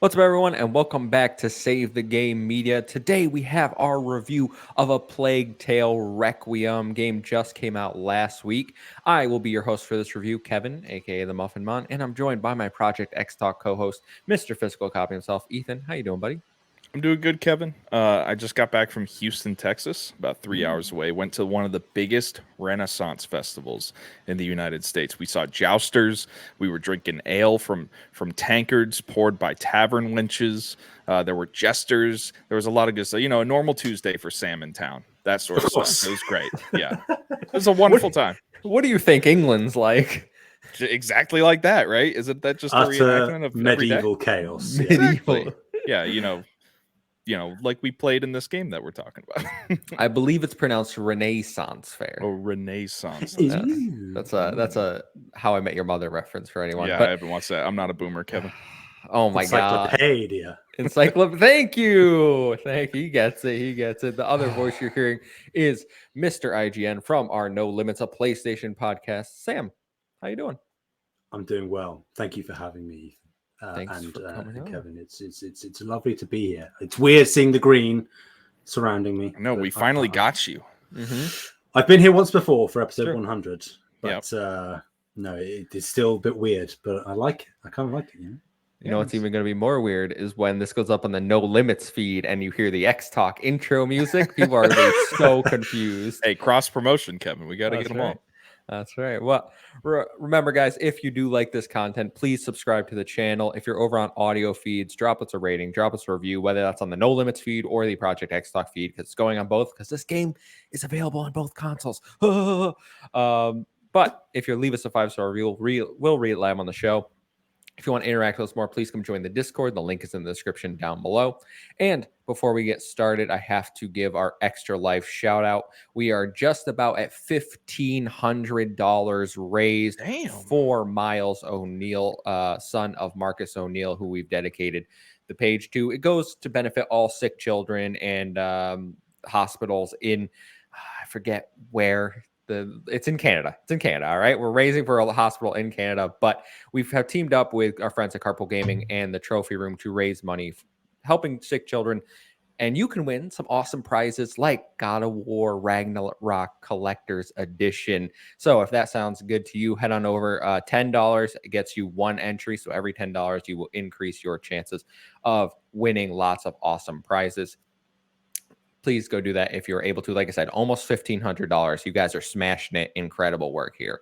What's up, everyone, and welcome back to Save the Game Media. Today we have our review of A Plague Tale Requiem. Game just came out last week. I will be your host for this review, Kevin, aka the Muffin Mon, and I'm joined by my Project X Talk co-host, Mr. Physical Copy himself, Ethan. How you doing, buddy? I'm doing good, Kevin. I just got back from Houston, Texas, about 3 hours away. Went to one of the biggest Renaissance festivals in the United States. We saw jousters. We were drinking ale from tankards poured by tavern wenches. There were jesters. There was a lot of good stuff. You know, a normal Tuesday for Sam in town. That sort of stuff. It was great. Yeah, it was a wonderful time. What do you think England's like? Exactly like that, right? Isn't that just a Utter reenactment of medieval chaos. Yeah. Exactly. Yeah, like we played in this game that we're talking about. I believe it's pronounced Renaissance Fair. Oh, Renaissance. That's a How I Met Your Mother reference for anyone. Yeah, but, I haven't watched that. I'm not a boomer, Kevin. Oh my god. Encyclopedia. Thank you. He gets it. The other voice you're hearing is Mr. IGN from our No Limits a PlayStation podcast. Sam, how you doing? I'm doing well. Thank you for having me, Thanks for coming on. Kevin. It's lovely to be here. It's weird seeing the green surrounding me. No, we finally got you. Mm-hmm. I've been here once before for episode Sure. 100, but no, it's still a bit weird. But I like it. I kind of like it. You know what's even going to be more weird is when this goes up on the No Limits feed and you hear the X Talk intro music. People are going to be so confused. Hey, cross promotion, Kevin. We got to get them all. That's right. Well, remember, guys, if you do like this content, please subscribe to the channel. If you're over on audio feeds, drop us a rating, drop us a review, whether that's on the No Limits feed or the Project X Talk feed, because it's going on both, because this game is available on both consoles. But if you leave us a 5-star review, we'll read it live on the show. If you want to interact with us more, please come join the Discord. The link is in the description down below. And before we get started, I have to give our Extra Life shout out. We are just about at $1,500 raised for Miles O'Neill, son of Marcus O'Neill, who we've dedicated the page to. It goes to benefit all sick children and hospitals in, I forget where. It's in Canada. All right. We're raising for a hospital in Canada, but we have teamed up with our friends at Carpool Gaming and the Trophy Room to raise money, helping sick children. And you can win some awesome prizes like God of War Ragnarok Collector's Edition. So if that sounds good to you, head on over. $10 gets you one entry. So every $10, you will increase your chances of winning lots of awesome prizes. Please go do that if you're able to. Like I said, almost $1,500. You guys are smashing it. Incredible work here.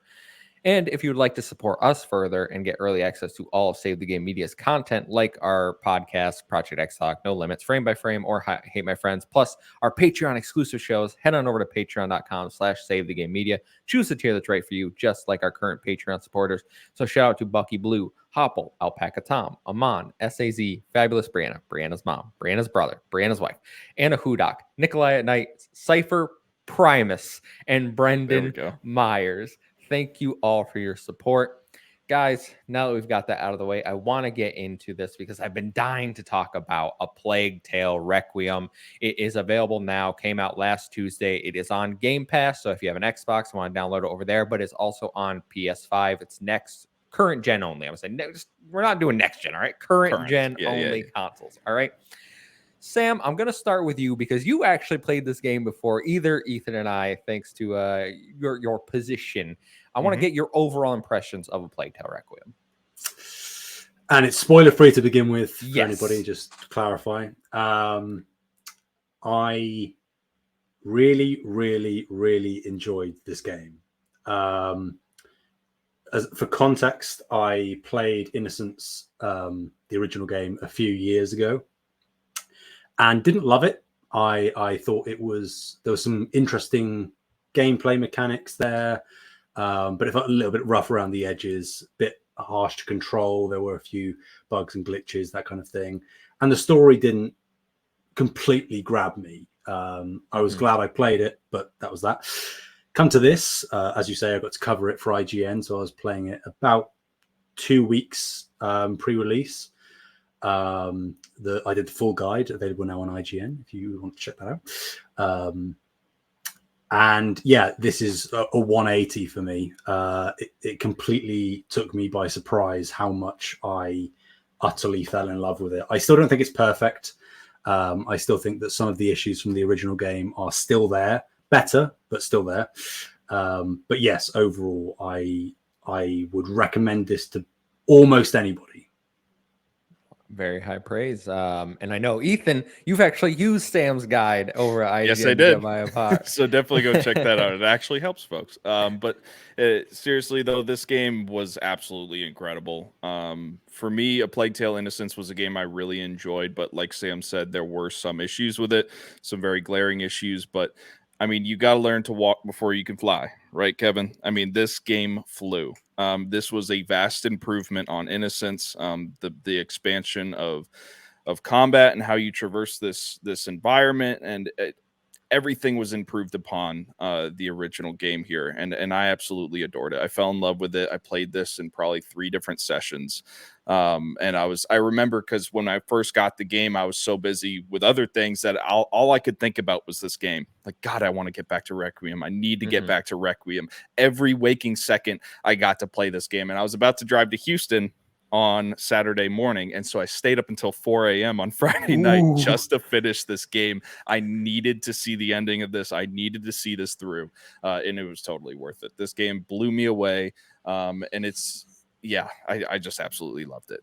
And if you would like to support us further and get early access to all of Save the Game Media's content, like our podcast, Project X Talk, No Limits, Frame by Frame, or Hate My Friends, plus our Patreon exclusive shows, head on over to patreon.com/Save the Game Media. Choose the tier that's right for you, just like our current Patreon supporters. So shout out to Bucky Blue, Hopple, Alpaca Tom, Amon, SAZ, Fabulous Brianna, Brianna's mom, Brianna's brother, Brianna's wife, Anna Hudak, Nikolai at Night, Cypher Primus, and Brendan Myers. Thank you all for your support. Guys, now that we've got that out of the way, I want to get into this because I've been dying to talk about A Plague Tale Requiem. It is available now, came out last Tuesday. It is on Game Pass, so if you have an Xbox, you want to download it over there, but it's also on PS5. It's current gen only. I would say we're not doing next gen, all right? Current gen only consoles, all right? Sam, I'm going to start with you because you actually played this game before, either Ethan and I, thanks to your position. I want to get your overall impressions of A Plague Tale Requiem. And it's spoiler-free to begin with, for anybody, just to clarify. I really, really, really enjoyed this game. For context, I played Innocence, the original game, a few years ago. And didn't love it. I thought there was some interesting gameplay mechanics there, but it felt a little bit rough around the edges, a bit harsh to control. There were a few bugs and glitches, that kind of thing. And the story didn't completely grab me. I was glad I played it, but that was that. Come to this, as you say, I got to cover it for IGN, so I was playing it about 2 weeks pre-release. I did the full guide, available now on IGN if you want to check that out. And yeah, this is a 180 for me. It completely took me by surprise how much I utterly fell in love with it. I still don't think it's perfect. I still think that some of the issues from the original game are still there, better, but still there. But yes, overall, I would recommend this to almost anybody. Very high praise. And I know, Ethan, you've actually used Sam's guide over at IGN. Yes, I did. Apart. So definitely go check that out. It actually helps folks. But seriously, though, this game was absolutely incredible. For me, A Plague Tale: Innocence was a game I really enjoyed. But like Sam said, there were some issues with it, some very glaring issues. But I mean, you got to learn to walk before you can fly, right, Kevin? I mean, this game flew. This was a vast improvement on Innocence. The expansion of combat and how you traverse this environment, and everything was improved upon the original game here, and I absolutely adored it. I fell in love with it. I played this in probably 3 different sessions, and I remember, because when I first got the game, I was so busy with other things that all I could think about was this game. Like, God, I want to get back to Requiem. I need to get back to Requiem. Every waking second I got to play this game, and I was about to drive to Houston on Saturday morning, and so I stayed up until 4 a.m. on Friday night just to finish this game. I needed to see the ending of this. I needed to see this through, and it was totally worth it. This game blew me away, and I just absolutely loved it.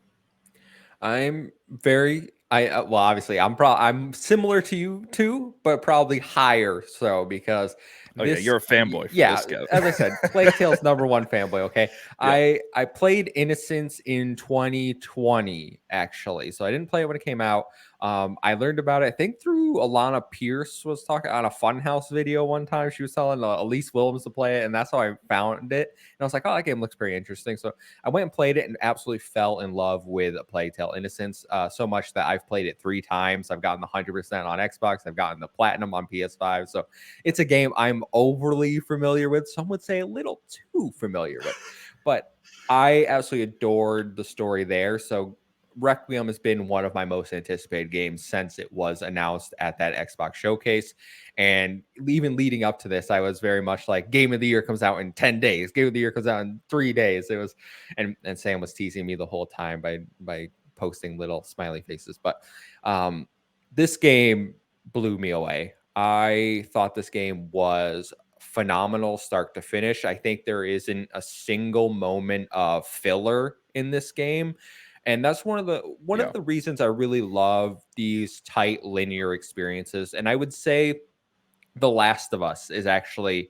Well, obviously I'm similar to you too, but probably higher so, because you're a fanboy for this guy. As I said, Plague Tale's #1 fanboy. Okay. Yeah. I played Innocence in 2020, actually. So I didn't play it when it came out. I learned about it, I think, through Alana Pierce was talking on a Funhouse video one time. She was telling Elise Williams to play it, and that's how I found it. And I was like, oh, that game looks pretty interesting. So I went and played it and absolutely fell in love with A Plague Tale: Innocence, so much that I've played it 3 times. I've gotten the 100% on Xbox. I've gotten the platinum on PS5. So it's a game I'm overly familiar with. Some would say a little too familiar with, but I absolutely adored the story there. So Requiem has been one of my most anticipated games since it was announced at that Xbox showcase. And even leading up to this, I was very much like, Game of the Year comes out in 10 days. Game of the Year comes out in 3 days. It was, and Sam was teasing me the whole time by posting little smiley faces. But this game blew me away. I thought this game was phenomenal start to finish. I think there isn't a single moment of filler in this game. And that's one of the reasons I really love these tight linear experiences. And I would say The Last of Us is actually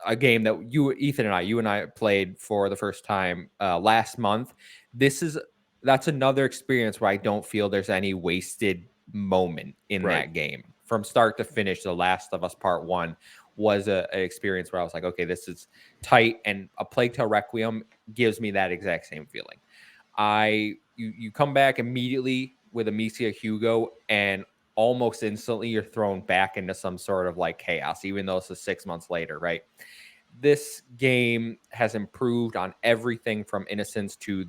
a game that Ethan and I played for the first time last month. That's another experience where I don't feel there's any wasted moment in that game. From start to finish, The Last of Us Part 1 was an experience where I was like, okay, this is tight, and A Plague Tale: Requiem gives me that exact same feeling. You come back immediately with Amicia Hugo, and almost instantly you're thrown back into some sort of like chaos, even though it's 6 months later, right? This game has improved on everything from Innocence to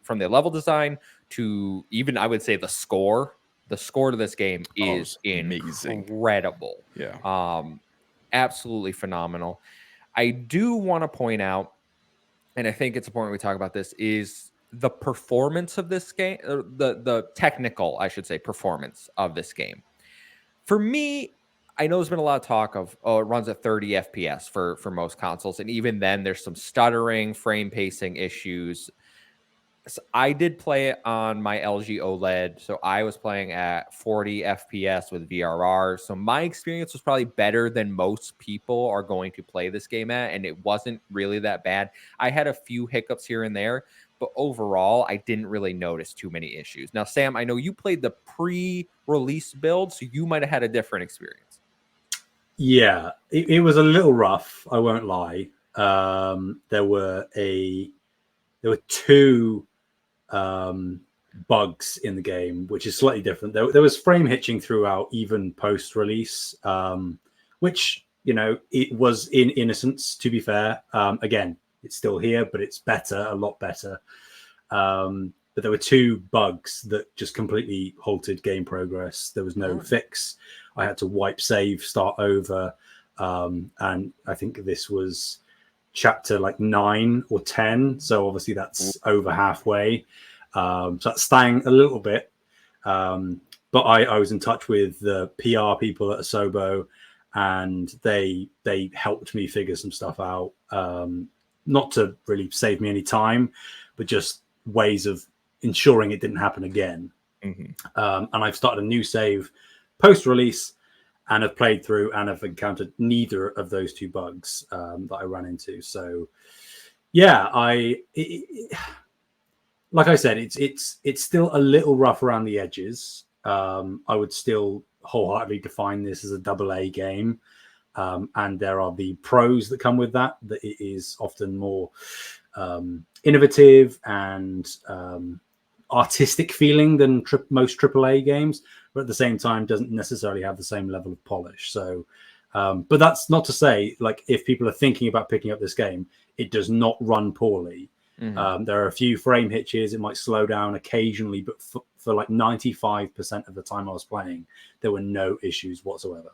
from the level design to even, I would say, the score. The score to this game is amazing. Incredible. Yeah. Absolutely phenomenal. I do want to point out, and I think it's important we talk about this, is the performance of this game, the technical, I should say, performance of this game. For me, I know there's been a lot of talk of, it runs at 30 FPS for most consoles, and even then there's some stuttering, frame pacing issues. So I did play it on my LG OLED, so I was playing at 40 FPS with VRR. So my experience was probably better than most people are going to play this game at, and it wasn't really that bad. I had a few hiccups here and there, but overall, I didn't really notice too many issues. Now, Sam, I know you played the pre-release build, so you might have had a different experience. Yeah, it was a little rough, I won't lie. There were 2 bugs in the game, which is slightly different. There was frame hitching throughout, even post-release, which, it was in Innocence, to be fair. Again, it's still here, but it's better, a lot better. But there were 2 bugs that just completely halted game progress. There was no fix. I had to wipe save, start over. And I think this was chapter like 9 or 10. So obviously that's over halfway. So that stung a little bit. But I was in touch with the PR people at Asobo, and they helped me figure some stuff out. Not to really save me any time, but just ways of ensuring it didn't happen again. And I've started a new save post-release, and have played through and have encountered neither of those two bugs that I ran into. So, yeah, like I said, it's still a little rough around the edges. I would still wholeheartedly define this as a AA game. And there are the pros that come with that it is often more innovative and artistic feeling than most AAA games, but at the same time doesn't necessarily have the same level of polish. So, but that's not to say, like, if people are thinking about picking up this game, it does not run poorly. There are a few frame hitches. It might slow down occasionally, but for like 95% of the time I was playing, there were no issues whatsoever.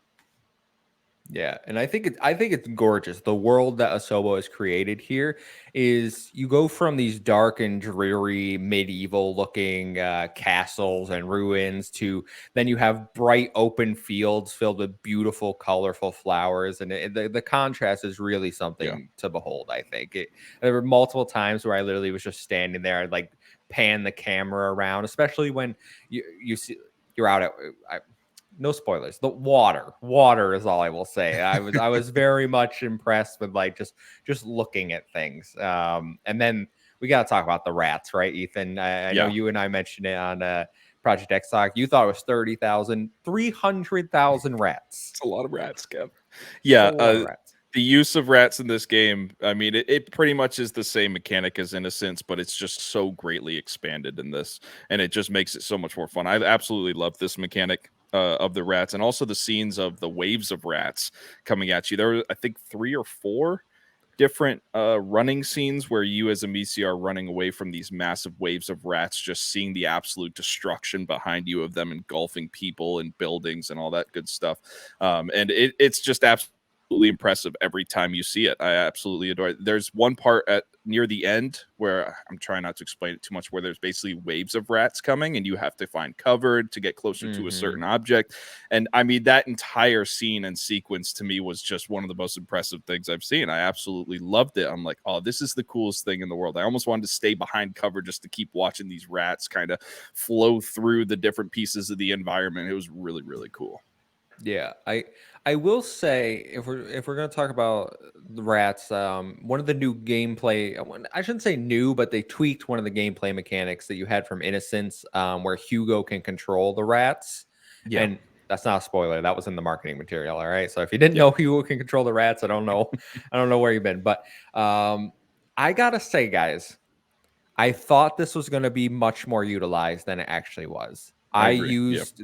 Yeah, and I think it's gorgeous. The world that Asobo has created here is, you go from these dark and dreary medieval looking castles and ruins to then you have bright open fields filled with beautiful, colorful flowers, and the contrast is really something to behold. I think there were multiple times where I literally was just standing there, I'd like pan the camera around, especially when you see you're out at. No spoilers. The water is all I will say. I was very much impressed with like just looking at things. And then we got to talk about the rats, right, Ethan? I know you and I mentioned it on Project X Talk. You thought it was 30,000, 300,000 rats. It's a lot of rats, Kev. Yeah, the use of rats in this game, I mean, it pretty much is the same mechanic as Innocence, but it's just so greatly expanded in this, and it just makes it so much more fun. I absolutely love this mechanic of the rats, and also the scenes of the waves of rats coming at you. There were, I think, 3 or 4 different running scenes where you as Amici are running away from these massive waves of rats, just seeing the absolute destruction behind you of them engulfing people and buildings and all that good stuff. And it's just absolutely impressive every time you see it. I absolutely adore it. There's one part near the end where I'm trying not to explain it too much, where there's basically waves of rats coming and you have to find cover to get closer to a certain object. And I mean, that entire scene and sequence to me was just one of the most impressive things I've seen. I absolutely loved it. I'm like, oh, this is the coolest thing in the world. I almost wanted to stay behind cover just to keep watching these rats kind of flow through the different pieces of the environment. It was really, really cool. Yeah, I will say, if we're gonna talk about the rats, one of the new gameplay, I shouldn't say new, but they tweaked one of the gameplay mechanics that you had from Innocence, where Hugo can control the rats. And that's not a spoiler. That was in the marketing material. All right. So if you didn't know Hugo can control the rats, I don't know. I don't know where you've been. But I gotta say, guys, I thought this was gonna be much more utilized than it actually was. I used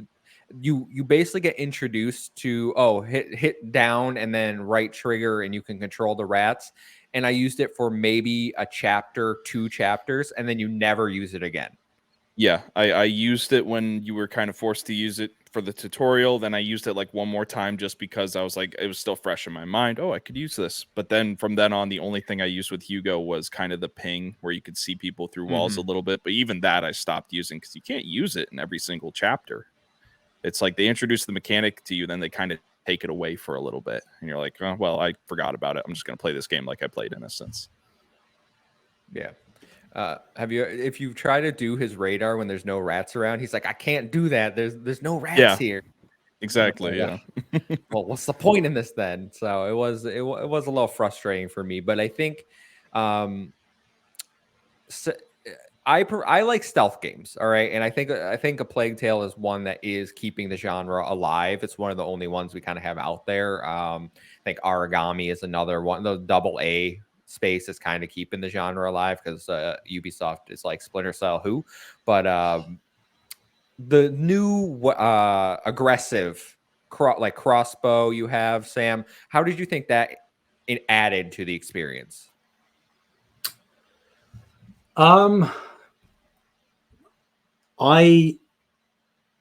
you basically get introduced to hit down and then right trigger and you can control the rats. And I used it for maybe a chapter, 2 chapters, and then you never use it again. Yeah, I used it when you were kind of forced to use it for the tutorial. Then I used it like one more time just because I was like, it was still fresh in my mind. Oh, I could use this. But then from then on, the only thing I used with Hugo was kind of the ping where you could see people through walls a little bit. But even that I stopped using because you can't use it in every single chapter. It's like they introduce the mechanic to you, then they kind of take it away for a little bit. And you're like, oh, well, I forgot about it. I'm just going to play this game like I played Innocence. Yeah. If you try to do his radar when there's no rats around, he's like, I can't do that. There's no rats here. Exactly. Yeah. Well, what's the point in this then? So it was a little frustrating for me, but I think, I like stealth games, all right, and I think A Plague Tale is one that is keeping the genre alive. It's one of the only ones we kind of have out there. I think Origami is another one. The AA space is kind of keeping the genre alive because Ubisoft is like Splinter Cell, but the new aggressive like crossbow you have, Sam. How did you think that it added to the experience? I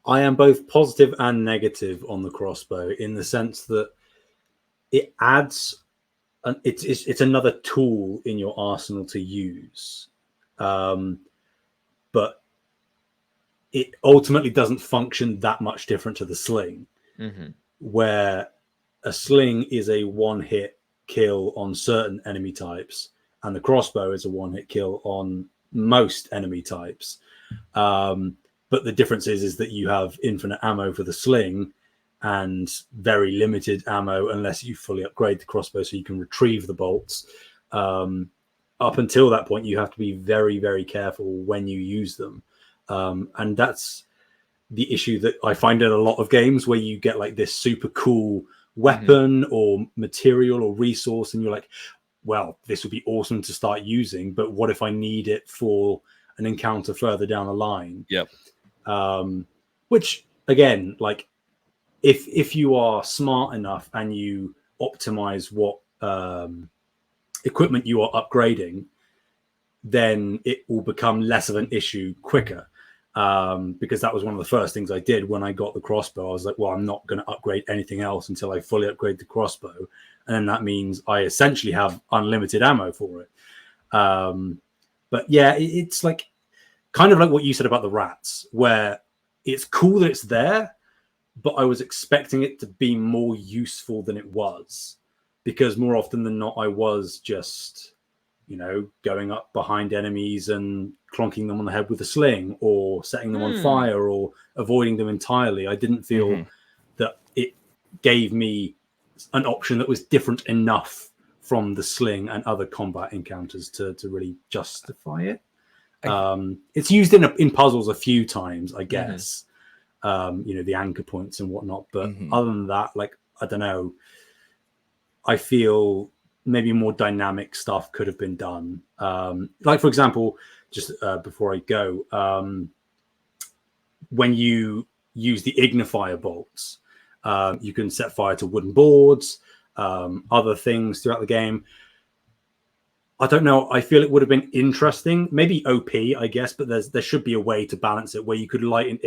am both positive and negative on the crossbow in the sense that it adds it's another tool in your arsenal to use, but it ultimately doesn't function that much different to the sling, where a sling is a one-hit kill on certain enemy types, and the crossbow is a one-hit kill on most enemy types. But the difference is that you have infinite ammo for the sling and very limited ammo unless you fully upgrade the crossbow so you can retrieve the bolts. Up until that point, you have to be very, very careful when you use them. And that's the issue that I find in a lot of games where you get like this super cool weapon or material or resource, and you're like, well, this would be awesome to start using, but what if I need it for an encounter further down the line? Yep. Which again, like if you are smart enough and you optimize what equipment you are upgrading, then it will become less of an issue quicker. Because that was one of the first things I did when I got the crossbow. I was like, well, I'm not going to upgrade anything else until I fully upgrade the crossbow. And then that means I essentially have unlimited ammo for it. But yeah, it's like kind of like what you said about the rats, where it's cool that it's there, but I was expecting it to be more useful than it was, because more often than not, I was just, going up behind enemies and clonking them on the head with a sling or setting them on fire or avoiding them entirely. I didn't feel that it gave me an option that was different enough from the sling and other combat encounters to really justify it. It's used in puzzles a few times, I guess, the anchor points and whatnot. But other than that, like, I don't know, I feel maybe more dynamic stuff could have been done. Like, for example, just before I go, when you use the ignifier bolts, you can set fire to wooden boards, other things throughout the game. I don't know. I feel it would have been interesting, maybe OP, I guess, but there should be a way to balance it where you could light an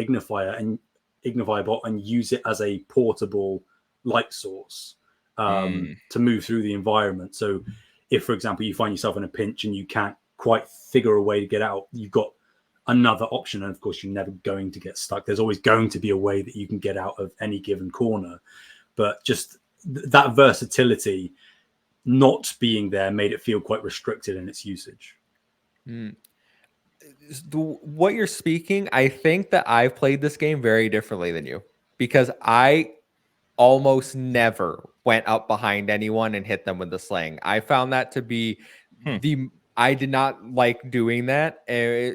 ignifier bolt and use it as a portable light source to move through the environment. So if, for example, you find yourself in a pinch and you can't quite figure a way to get out, you've got another option. And of course, you're never going to get stuck. There's always going to be a way that you can get out of any given corner. But just that versatility not being there made it feel quite restricted in its usage. What you're speaking, I think that I've played this game very differently than you, because I almost never went up behind anyone and hit them with the sling. I found that to be I did not like doing that.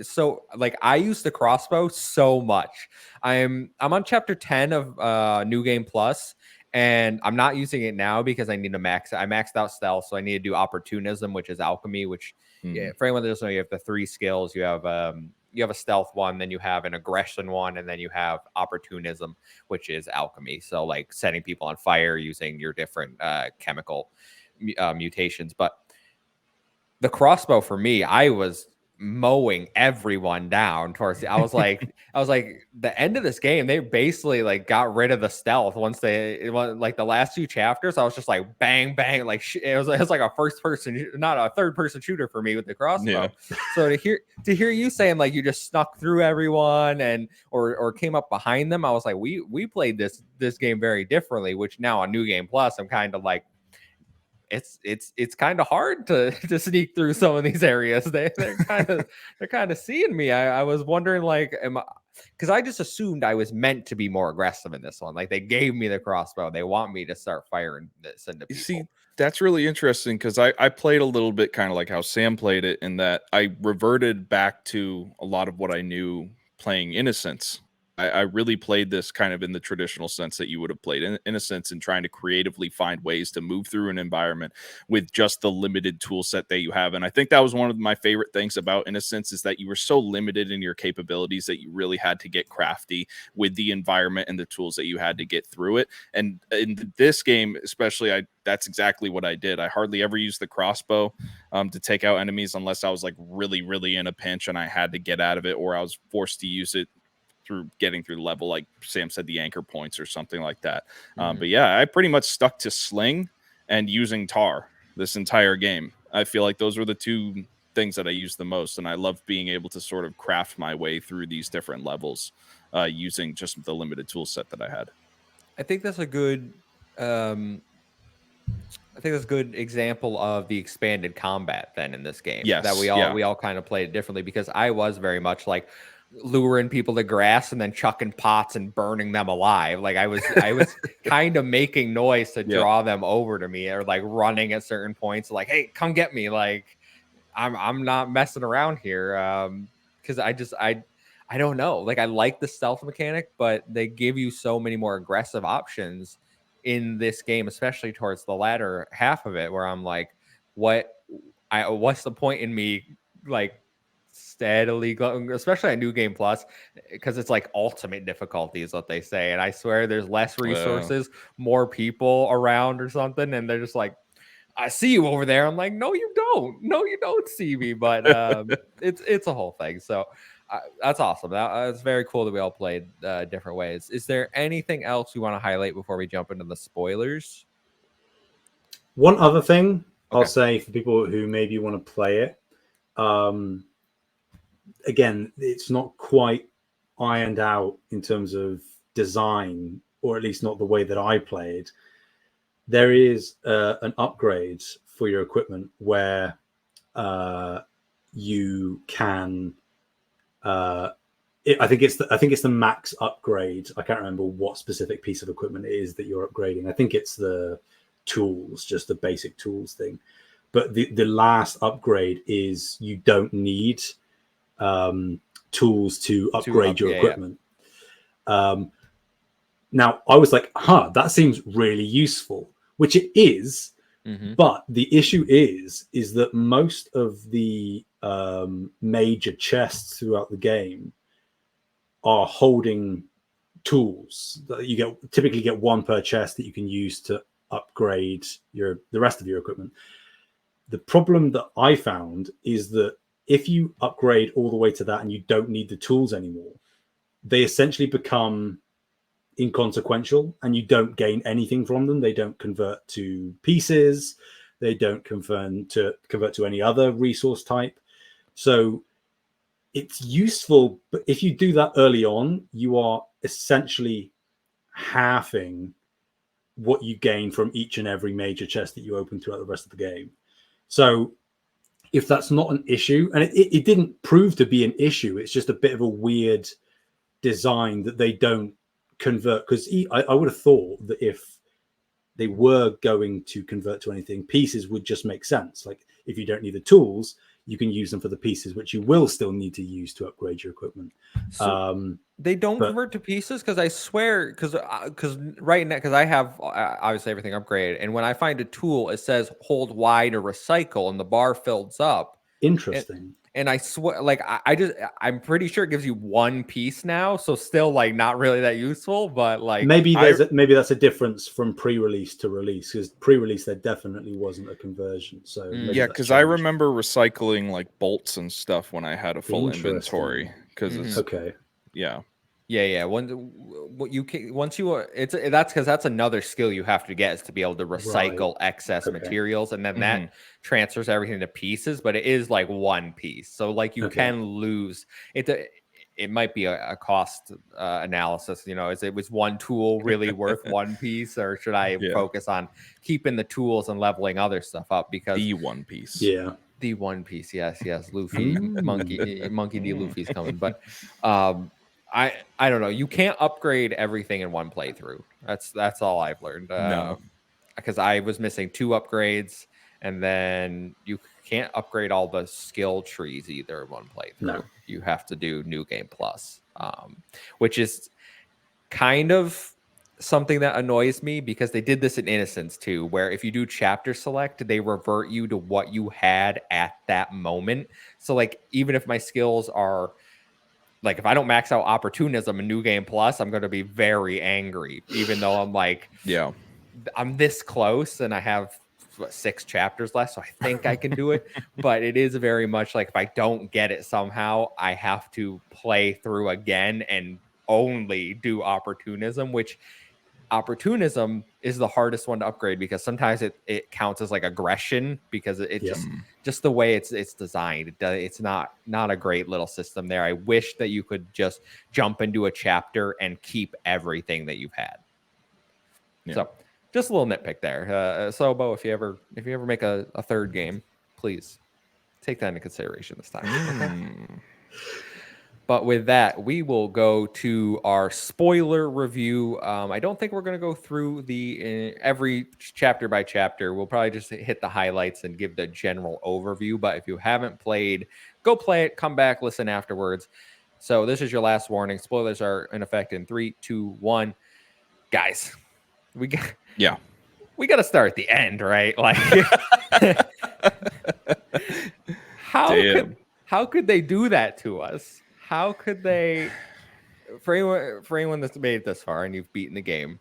So like I used the crossbow so much. I'm on chapter 10 of New Game Plus, and I'm not using it now because I need to I maxed out stealth, so I need to do opportunism, which is alchemy, which for anyone that doesn't know, you have the 3 skills. You have a stealth one, then you have an aggression one, and then you have opportunism, which is alchemy. So like setting people on fire using your different chemical mutations. But the crossbow for me, I was mowing everyone down towards I was like the end of this game, they basically like got rid of the stealth once like the last 2 chapters. I was just like bang bang, like it was like a first person, not a third person shooter for me with the crossbow. So to hear you saying like you just snuck through everyone and or came up behind them, I was like, we played this game very differently, which now on New Game Plus I'm kind of like, it's kind of hard to sneak through some of these areas. They're kind of seeing me. I was wondering, like, because I just assumed I was meant to be more aggressive in this one. Like they gave me the crossbow, they want me to start firing this into people. See, that's really interesting, because I played a little bit kind of like how Sam played it, in that I reverted back to a lot of what I knew playing Innocence. I really played this kind of in the traditional sense that you would have played Innocence, and trying to creatively find ways to move through an environment with just the limited tool set that you have. And I think that was one of my favorite things about Innocence, is that you were so limited in your capabilities that you really had to get crafty with the environment and the tools that you had to get through it. And in this game, especially, that's exactly what I did. I hardly ever used the crossbow to take out enemies unless I was like really, really in a pinch and I had to get out of it, or I was forced to use it through getting through the level, like Sam said, the anchor points or something like that. But yeah, I pretty much stuck to sling and using tar this entire game. I feel like those were the 2 things that I use the most, and I love being able to sort of craft my way through these different levels using just the limited tool set that I had. I think that's a good I think that's a good example of the expanded combat then in this game that Yes, we all kind of played differently, because I was very much like luring people to grass and then chucking pots and burning them alive. Like I was kind of making noise to draw them over to me, or like running at certain points like, hey, come get me. Like I'm not messing around here. Because I don't know. Like I like the stealth mechanic, but they give you so many more aggressive options in this game, especially towards the latter half of it, where I'm like, what's the point in me like steadily going, especially at New Game Plus, because it's like ultimate difficulty is what they say, and I swear there's less resources, more people around or something, and they're just like, I see you over there. I'm like, no, you don't. No, you don't see me. But it's a whole thing. So that's awesome. That's very cool that we all played different ways. Is there anything else you want to highlight before we jump into the spoilers? One other thing I'll Okay. say for people who maybe want to play it, again, it's not quite ironed out in terms of design, or at least not the way that I played. There is an upgrade for your equipment where you can. I think it's the max upgrade. I can't remember what specific piece of equipment it is that you're upgrading. I think it's the tools, just the basic tools thing. But the last upgrade is you don't need tools to upgrade your equipment. Yeah. Now I was like, that seems really useful, which it is. Mm-hmm. But the issue is that most of the major chests throughout the game are holding tools that you typically get one per chest that you can use to upgrade the rest of your equipment. The problem that I found is that if you upgrade all the way to that and you don't need the tools anymore, they essentially become inconsequential and you don't gain anything from them. They don't convert to pieces. They don't convert to any other resource type. So it's useful, but if you do that early on, you are essentially halving what you gain from each and every major chest that you open throughout the rest of the game. So if that's not an issue, and it didn't prove to be an issue, it's just a bit of a weird design that they don't convert, because I would have thought that if they were going to convert to anything, pieces would just make sense. Like if you don't need the tools, you can use them for the pieces, which you will still need to use to upgrade your equipment. So they don't convert to pieces, because I swear, because right now, because I have obviously everything upgraded, and when I find a tool, it says hold Y to recycle, and the bar fills up. Interesting. And I swear, like I'm pretty sure it gives you one piece now, so still like not really that useful. But like maybe that's a difference from pre-release to release, because pre-release there definitely wasn't a conversion. So yeah, because I remember recycling like bolts and stuff when I had a full inventory. Because it's okay. Yeah. That's because that's another skill you have to get, is to be able to recycle excess materials, and then that transfers everything to pieces. But it is like one piece, so like you can lose it. It might be a cost analysis. Is it was one tool really worth one piece, or should I focus on keeping the tools and leveling other stuff up? Because the one piece, the one piece, yes, Luffy, monkey D. Luffy's coming, but I don't know. You can't upgrade everything in one playthrough. That's all I've learned. Because I was missing 2 upgrades, and then you can't upgrade all the skill trees either in one playthrough. No. You have to do New Game Plus, which is kind of something that annoys me, because they did this in Innocence too, where if you do chapter select, they revert you to what you had at that moment. So like, even if my skills are like, if I don't max out opportunism in New Game Plus, I'm going to be very angry, even though I'm like, I'm this close and I have 6 chapters left, so I think I can do it. But it is very much like, if I don't get it somehow, I have to play through again and only do opportunism, which opportunism is the hardest one to upgrade, because sometimes it counts as like aggression, because it Yep. just the way it's designed. It's not a great little system there. I wish that you could just jump into a chapter and keep everything that you've had. Yeah. So just a little nitpick there. Sobo, if you ever make a third game, please take that into consideration this time. Okay? But with that, we will go to our spoiler review. I don't think we're going to go through the every chapter by chapter. We'll probably just hit the highlights and give the general overview. But if you haven't played, go play it, come back, listen afterwards. So this is your last warning. Spoilers are in effect in 3, 2, 1. Guys, we got to start at the end, right? Like, how could they do that to us? How could they? For anyone that's made it this far and you've beaten the game,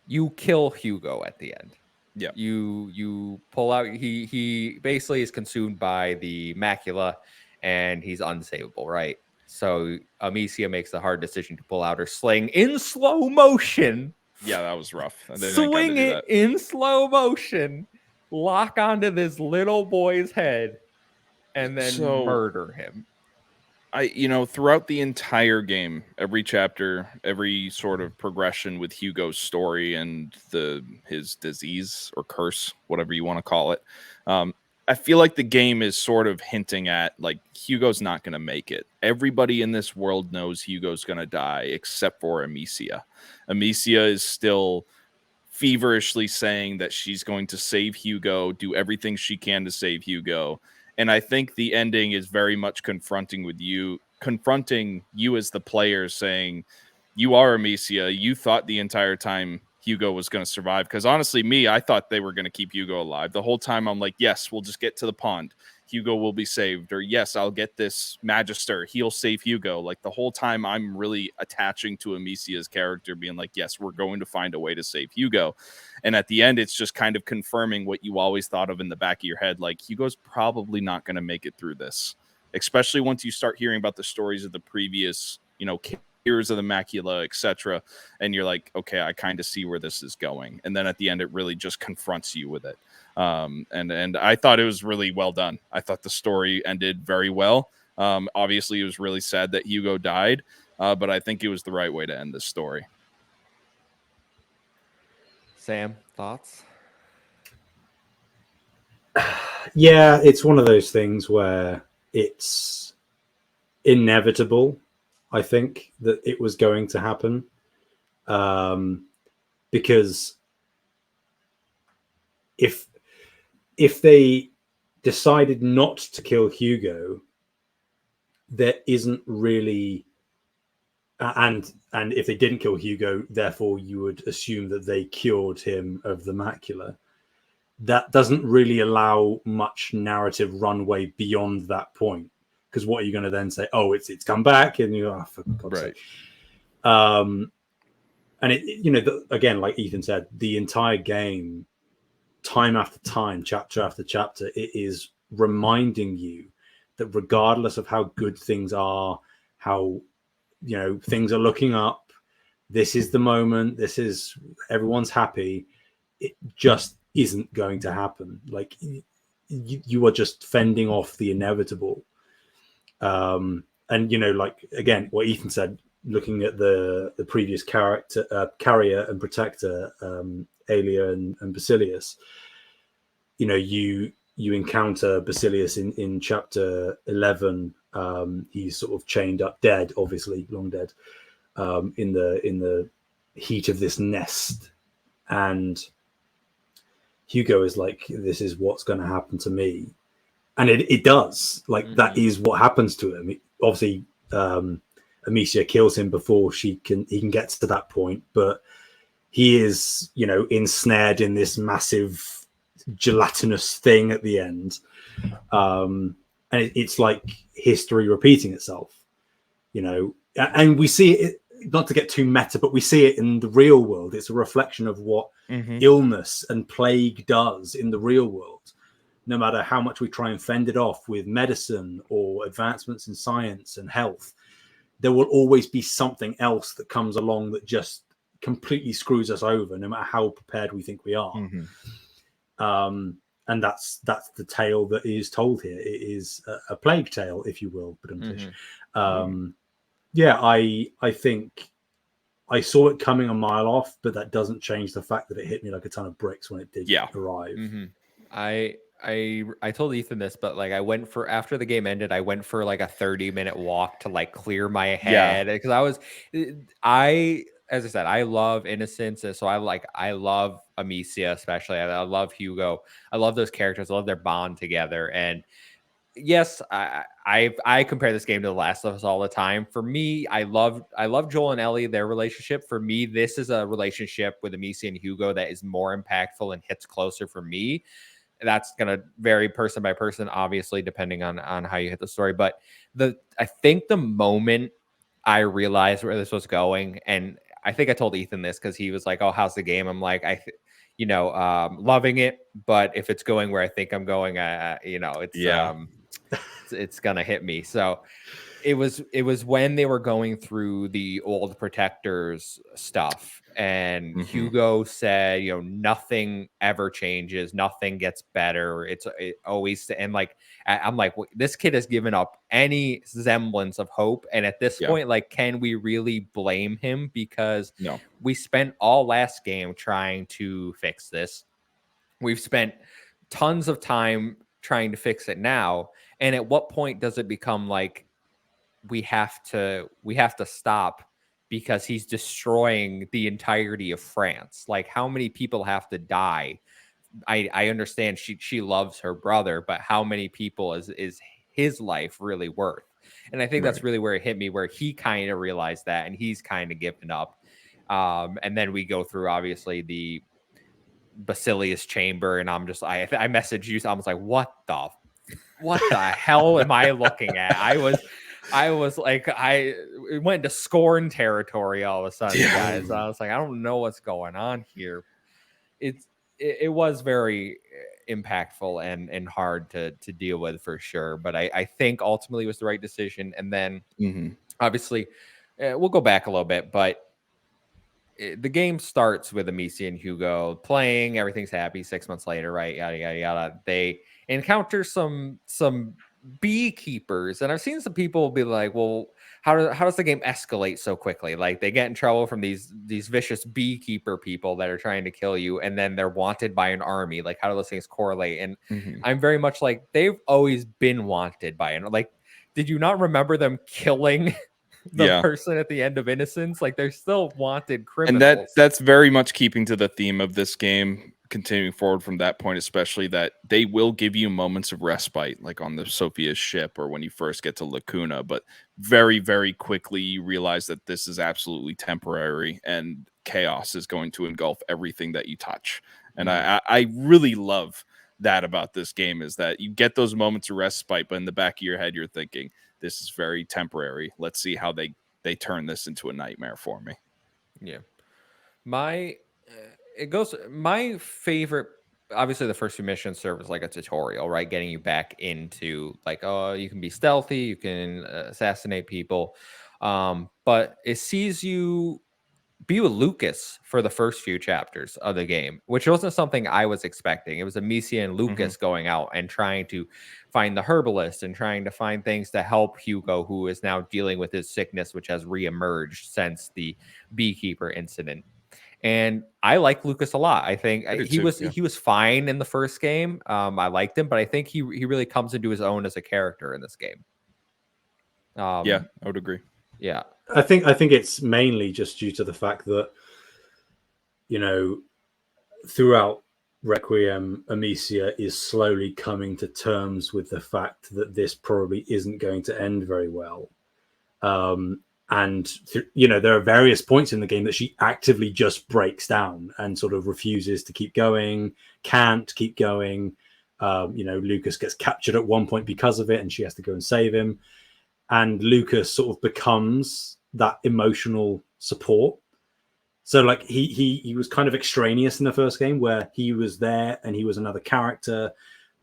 you kill Hugo at the end. Yeah. You pull out. He basically is consumed by the macula, and he's unsavable, right? So Amicia makes the hard decision to pull out her sling in slow motion. Yeah, that was rough. Swing it in slow motion, lock onto this little boy's head, and then murder him. Throughout the entire game, every chapter, every sort of progression with Hugo's story and his disease or curse, whatever you want to call it, I feel like the game is sort of hinting at, like, Hugo's not going to make it. Everybody in this world knows Hugo's going to die except for Amicia. Amicia is still feverishly saying that she's going to save Hugo, do everything she can to save Hugo. And I think the ending is very much confronting you as the player, saying, you are Amicia. You thought the entire time Hugo was going to survive. Because honestly, I thought they were going to keep Hugo alive. The whole time I'm like, yes, we'll just get to the pond. Hugo will be saved. Or yes, I'll get this Magister. He'll save Hugo. Like, the whole time I'm really attaching to Amicia's character, being like, yes, we're going to find a way to save Hugo. And at the end, it's just kind of confirming what you always thought of in the back of your head. Like, Hugo's probably not going to make it through this, especially once you start hearing about the stories of the previous, Heroes of the Macula, etc. And you're like, okay, I kind of see where this is going. And then at the end, it really just confronts you with it. And I thought it was really well done. I thought the story ended very well. Obviously, it was really sad that Hugo died, but I think it was the right way to end this story. Sam, thoughts? Yeah, it's one of those things where it's inevitable, I think, that it was going to happen. Because if they decided not to kill Hugo, there isn't really, and if they didn't kill Hugo, therefore you would assume that they cured him of the macula. That doesn't really allow much narrative runway beyond that point. Because what are you going to then say? Oh, it's come back, and you for God's sake. And it, again, like Ethan said, the entire game, time after time, chapter after chapter, it is reminding you that regardless of how good things are, how things are looking up, this is the moment, this is everyone's happy, it just isn't going to happen. Like, you are just fending off the inevitable. And like, again, what Ethan said, looking at the previous character, carrier and protector, Aelia and Basilius, you encounter Basilius in chapter 11. He's sort of chained up, dead, obviously long dead, in the heat of this nest, and Hugo is like, this is what's going to happen to me. And it does. Like, that is what happens to him. Obviously, Amicia kills him before he can get to that point, but he is, ensnared in this massive gelatinous thing at the end. And it's like history repeating itself, and we see it, not to get too meta, but we see it in the real world. It's a reflection of what illness and plague does in the real world. No matter how much we try and fend it off with medicine or advancements in science and health, there will always be something else that comes along that just completely screws us over, no matter how prepared we think we are. And that's the tale that is told here. It is a plague tale, if you will. But yeah, I think I saw it coming a mile off, but that doesn't change the fact that it hit me like a ton of bricks when it did arrive. I told Ethan this, but like I went for, after the game ended, I went for like a 30-minute walk to like clear my head, because as I said, I love Innocence, and so I love Amicia, especially. I love Hugo. I love those characters. I love their bond together. And yes, I compare this game to The Last of Us all the time. For me, I love Joel and Ellie, their relationship. For me, this is a relationship with Amicia and Hugo that is more impactful and hits closer for me. That's going to vary person by person, obviously, depending on how you hit the story. But I think the moment I realized where this was going, and I think I told Ethan this because he was like, "Oh, how's the game?" I'm like, loving it, but if it's going where I think I'm going, it's gonna hit me. So it was when they were going through the old protectors stuff, and Hugo said, nothing ever changes, nothing gets better. It always, and like I'm like, this kid has given up any semblance of hope. And at this point, like, can we really blame him? Because we spent all last game trying to fix this. We've spent tons of time trying to fix it now. And at what point does it become like we have to stop because he's destroying the entirety of France? Like, how many people have to die? I understand she loves her brother, but how many people is his life really worth? And I think that's really where it hit me, where he kind of realized that, and he's kind of given up. And then we go through, obviously, the Basilius chamber, and I'm just, I messaged you, so I was like, what the hell am I looking at? I was like, it went into scorn territory all of a sudden, guys. I was like, I don't know what's going on here. It was very impactful and hard to deal with, for sure. But I think ultimately it was the right decision. And then obviously we'll go back a little bit, but the game starts with Amicia and Hugo playing. Everything's happy. 6 months later, right? Yada yada yada. They encounter some beekeepers, and I've seen some people be like, "Well, how does the game escalate so quickly? Like, they get in trouble from these vicious beekeeper people that are trying to kill you, and then they're wanted by an army. Like, how do those things correlate?" And I'm very much like, they've always been wanted by an, like, did you not remember them killing the person at the end of Innocence? Like, they're still wanted criminals. And that's very much keeping to the theme of this game, continuing forward from that point, especially that they will give you moments of respite, like on the Sophia's ship or when you first get to Lacuna, but very, very quickly you realize that this is absolutely temporary and chaos is going to engulf everything that you touch. And I really love that about this game, is that you get those moments of respite, but in the back of your head you're thinking, this is very temporary. Let's see how they turn this into a nightmare for me. Yeah. My favorite, obviously the first few missions serve as like a tutorial, right? Getting you back into like, oh, you can be stealthy, you can assassinate people. But it sees you be with Lucas for the first few chapters of the game, which wasn't something I was expecting. It was Amicia and Lucas going out and trying to find the herbalist and trying to find things to help Hugo, who is now dealing with his sickness, which has reemerged since the beekeeper incident. And I like Lucas a lot. I think he was fine in the first game. I liked him, but I think he really comes into his own as a character in this game. I would agree. Yeah. I think it's mainly just due to the fact that, throughout Requiem, Amicia is slowly coming to terms with the fact that this probably isn't going to end very well. There are various points in the game that she actively just breaks down and sort of refuses to keep going, can't keep going. Lucas gets captured at one point because of it, and she has to go and save him. And Lucas sort of becomes that emotional support. So like he was kind of extraneous in the first game, where he was there and he was another character,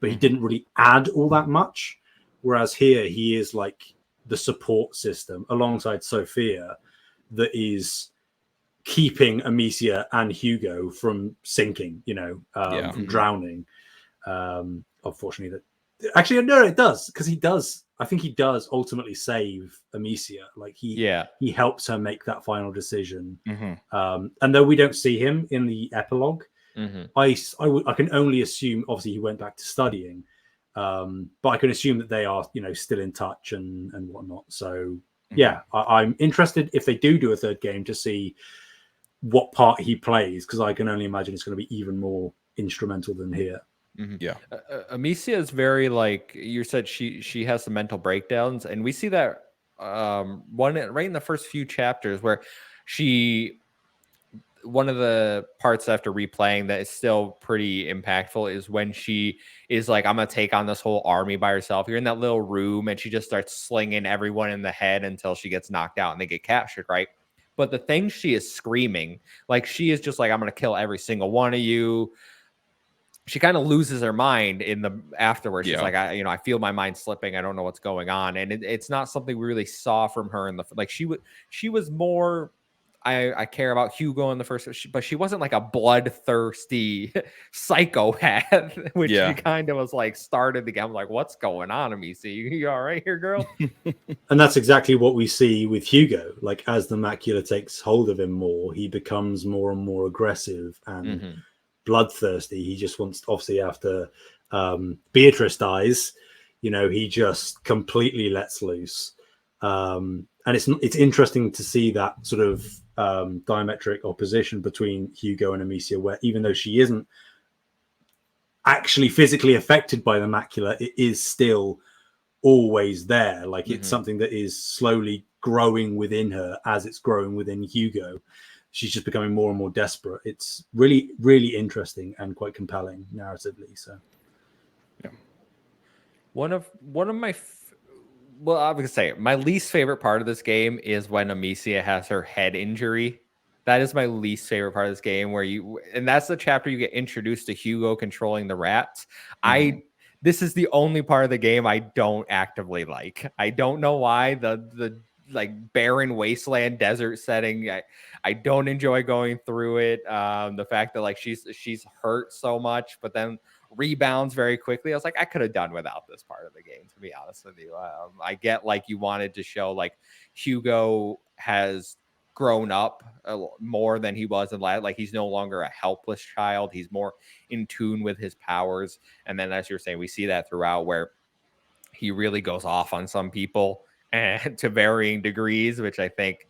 but he didn't really add all that much. Whereas here he is like the support system alongside Sophia that is keeping Amicia and Hugo from sinking, from drowning. Unfortunately, actually no, it does, because I think he does ultimately save Amicia. Like he helps her make that final decision. And though we don't see him in the epilogue, I can only assume, obviously he went back to studying, but I can assume that they are still in touch and whatnot. So I'm interested if they do a third game to see what part he plays, because I can only imagine it's going to be even more instrumental than here. Amicia is very, like you said, she has some mental breakdowns, and we see that one right in the first few chapters, where one of the parts after replaying that is still pretty impactful is when she is like, I'm gonna take on this whole army by herself. You're in that little room and she just starts slinging everyone in the head until she gets knocked out and they get captured, right? But the thing she is screaming, like she is just like, I'm gonna kill every single one of you. She kind of loses her mind in the afterwards. She's like, I feel my mind slipping. I don't know what's going on. And it's not something we really saw from her in the, like, she was more, I care about Hugo in the first, but she wasn't like a bloodthirsty psychopath, which she kind of was like started the game. I'm like, what's going on, Amicia? You all right here, girl? And that's exactly what we see with Hugo. Like, as the macula takes hold of him more, he becomes more and more aggressive and bloodthirsty. He just wants, obviously, after Beatrice dies, he just completely lets loose. And it's interesting to see that sort of diametric opposition between Hugo and Amicia, where even though she isn't actually physically affected by the macula, it is still always there. Like it's something that is slowly growing within her as it's growing within Hugo. She's just becoming more and more desperate. It's really, really interesting and quite compelling narratively. So, one of my well, I was gonna say my least favorite part of this game is when Amicia has her head injury. That is my least favorite part of this game, and that's the chapter you get introduced to Hugo controlling the rats. This is the only part of the game I don't actively like. I don't know why. The like barren wasteland desert setting, I don't enjoy going through it. The fact that like she's hurt so much, but then rebounds very quickly. I was like, I could have done without this part of the game, to be honest with you. I get like you wanted to show like Hugo has grown up more than he was in last. Like he's no longer a helpless child. He's more in tune with his powers. And then, as you're saying, we see that throughout where he really goes off on some people and to varying degrees, which I think,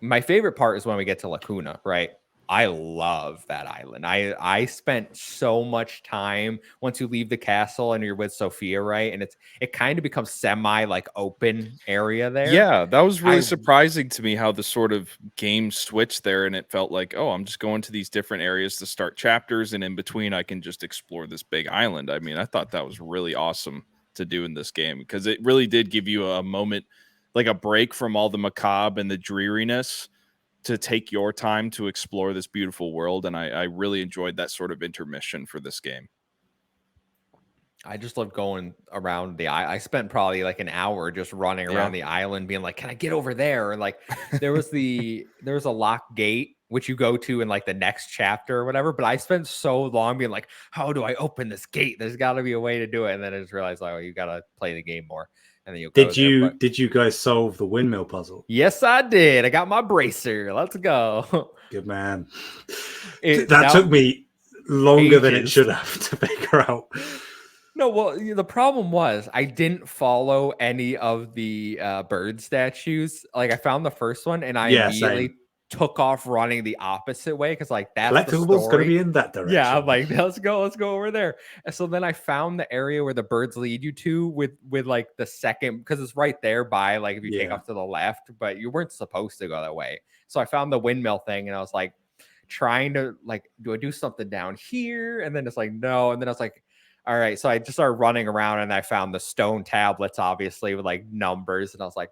my favorite part is when we get to Lacuna, right? I love that island. I spent so much time once you leave the castle and you're with Sophia, right? And it kind of becomes semi like open area there. Yeah, that was really surprising to me how the sort of game switched there, and it felt like, oh, I'm just going to these different areas to start chapters, and in between I can just explore this big island. I mean, I thought that was really awesome to do in this game, because it really did give you a moment, like a break from all the macabre and the dreariness, to take your time to explore this beautiful world. And I really enjoyed that sort of intermission for this game. I just love going around I spent probably like an hour just running around the island being like, can I get over there? And like there was a locked gate which you go to in like the next chapter or whatever, but I spent so long being like, how do I open this gate? There's got to be a way to do it. And then I just realized, like, oh, you got to play the game more. And then did you guys solve the windmill puzzle? Yes, I did. I got my bracer. Let's go. Good man. That took me longer than it should have to figure out. No, well, the problem was I didn't follow any of the bird statues. Like I found the first one and I immediately took off running the opposite way because like that's the story. Collectibles going to be in that direction. Yeah, I'm like, let's go over there. And so then I found the area where the birds lead you to with like the second, because it's right there by like if you take off to the left, but you weren't supposed to go that way. So I found the windmill thing and I was like trying to like, do I do something down here? And then it's like, no. And then I was like, all right. So I just started running around and I found the stone tablets, obviously, with like numbers. And I was like,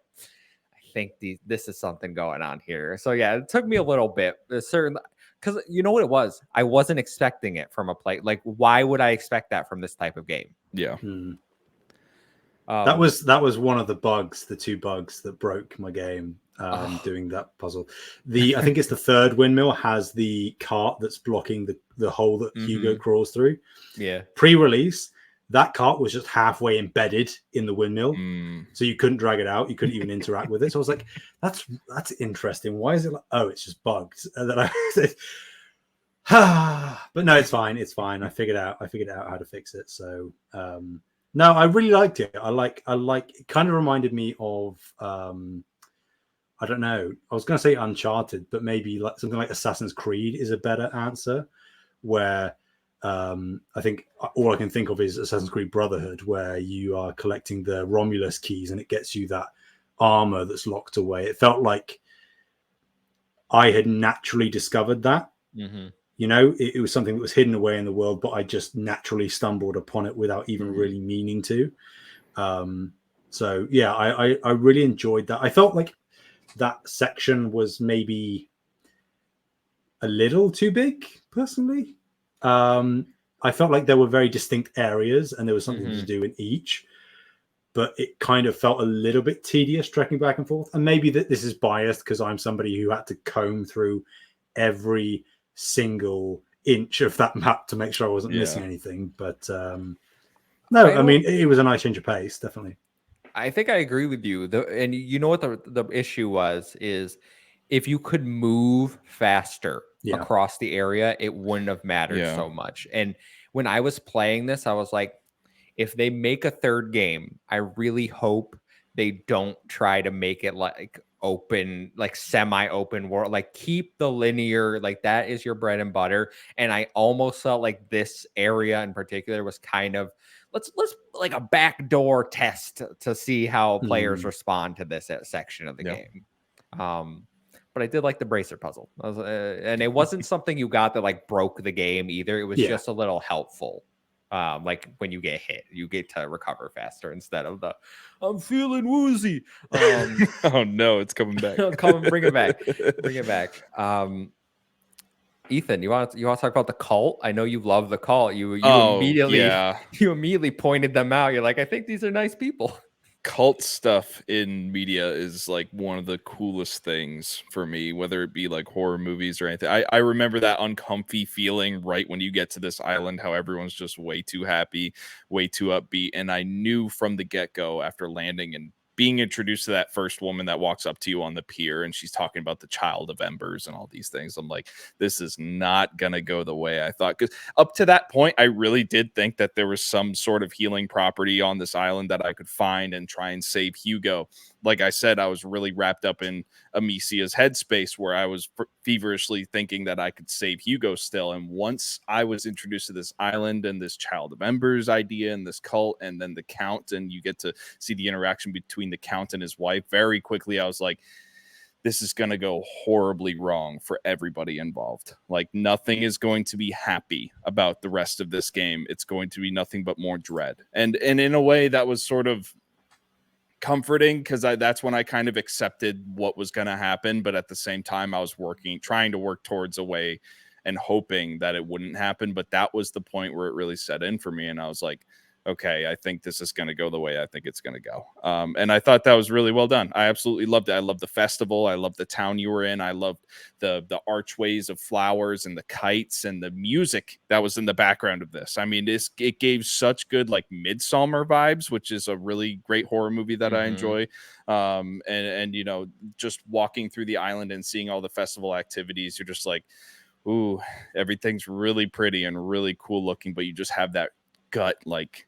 I think this is something going on here. So yeah, it took me a little bit. Because you know what it was? I wasn't expecting it from a play. Like, why would I expect that from this type of game? Yeah. That was one of the two bugs that broke my game. doing that puzzle. I think it's the third windmill has the cart that's blocking the hole that Hugo crawls through. Yeah. Pre-release, that cart was just halfway embedded in the windmill, so you couldn't drag it out. You couldn't even interact with it. So I was like, "That's interesting. Why is it like? Oh, it's just bugged." And then I said, but no, it's fine. It's fine. I figured out how to fix it. So no, I really liked it. I like. It kind of reminded me of. I don't know. I was going to say Uncharted, but maybe like something like Assassin's Creed is a better answer. Where I think all I can think of is Assassin's Creed Brotherhood, where you are collecting the Romulus keys and it gets you that armor that's locked away. It felt like I had naturally discovered that. You know, it was something that was hidden away in the world, but I just naturally stumbled upon it without even really meaning to. So yeah, I really enjoyed that. I felt like that section was maybe a little too big, personally. I felt like there were very distinct areas and there was something to do in each, but it kind of felt a little bit tedious trekking back and forth. And maybe that this is biased because I'm somebody who had to comb through every single inch of that map to make sure I wasn't missing anything. But no, I mean, it was a nice change of pace, definitely. I think I agree with you. And you know what the issue is if you could move faster across the area, it wouldn't have mattered so much. And when I was playing this, I was like, if they make a third game, I really hope they don't try to make it like open, like semi-open world, like keep the linear, like that is your bread and butter. And I almost felt like this area in particular was kind of let's like a backdoor test to see how players respond to this section of the game. But I did like the bracer puzzle, and it wasn't something you got that like broke the game either. It was just a little helpful. Like when you get hit, you get to recover faster instead of the I'm feeling woozy. Oh no, it's coming back. Bring it back. Ethan, you want to talk about the cult? I know you love the cult. You immediately pointed them out. You're like, I think these are nice people. Cult stuff in media is like one of the coolest things for me, whether it be like horror movies or anything. I remember that uncomfy feeling right when you get to this island, how everyone's just way too happy, way too upbeat. And I knew from the get-go after landing and being introduced to that first woman that walks up to you on the pier and she's talking about the child of embers and all these things. I'm like, this is not going to go the way I thought. Because up to that point, I really did think that there was some sort of healing property on this island that I could find and try and save Hugo. Like I said, I was really wrapped up in Amicia's headspace where I was feverishly thinking that I could save Hugo still. And once I was introduced to this island and this child of embers idea and this cult and then the Count, and you get to see the interaction between the Count and his wife, very quickly I was like, this is going to go horribly wrong for everybody involved. Like nothing is going to be happy about the rest of this game. It's going to be nothing but more dread. And in a way that was sort of comforting because that's when I kind of accepted what was going to happen. But at the same time, I was trying to work towards a way and hoping that it wouldn't happen. But that was the point where it really set in for me. And I was like, okay, I think this is going to go the way I think it's going to go. And I thought that was really well done. I absolutely loved it. I loved the festival. I loved the town you were in. I loved the archways of flowers and the kites and the music that was in the background of this. I mean, it gave such good like Midsummer vibes, which is a really great horror movie that I enjoy. And you know, just walking through the island and seeing all the festival activities, you're just like, ooh, everything's really pretty and really cool looking, but you just have that gut like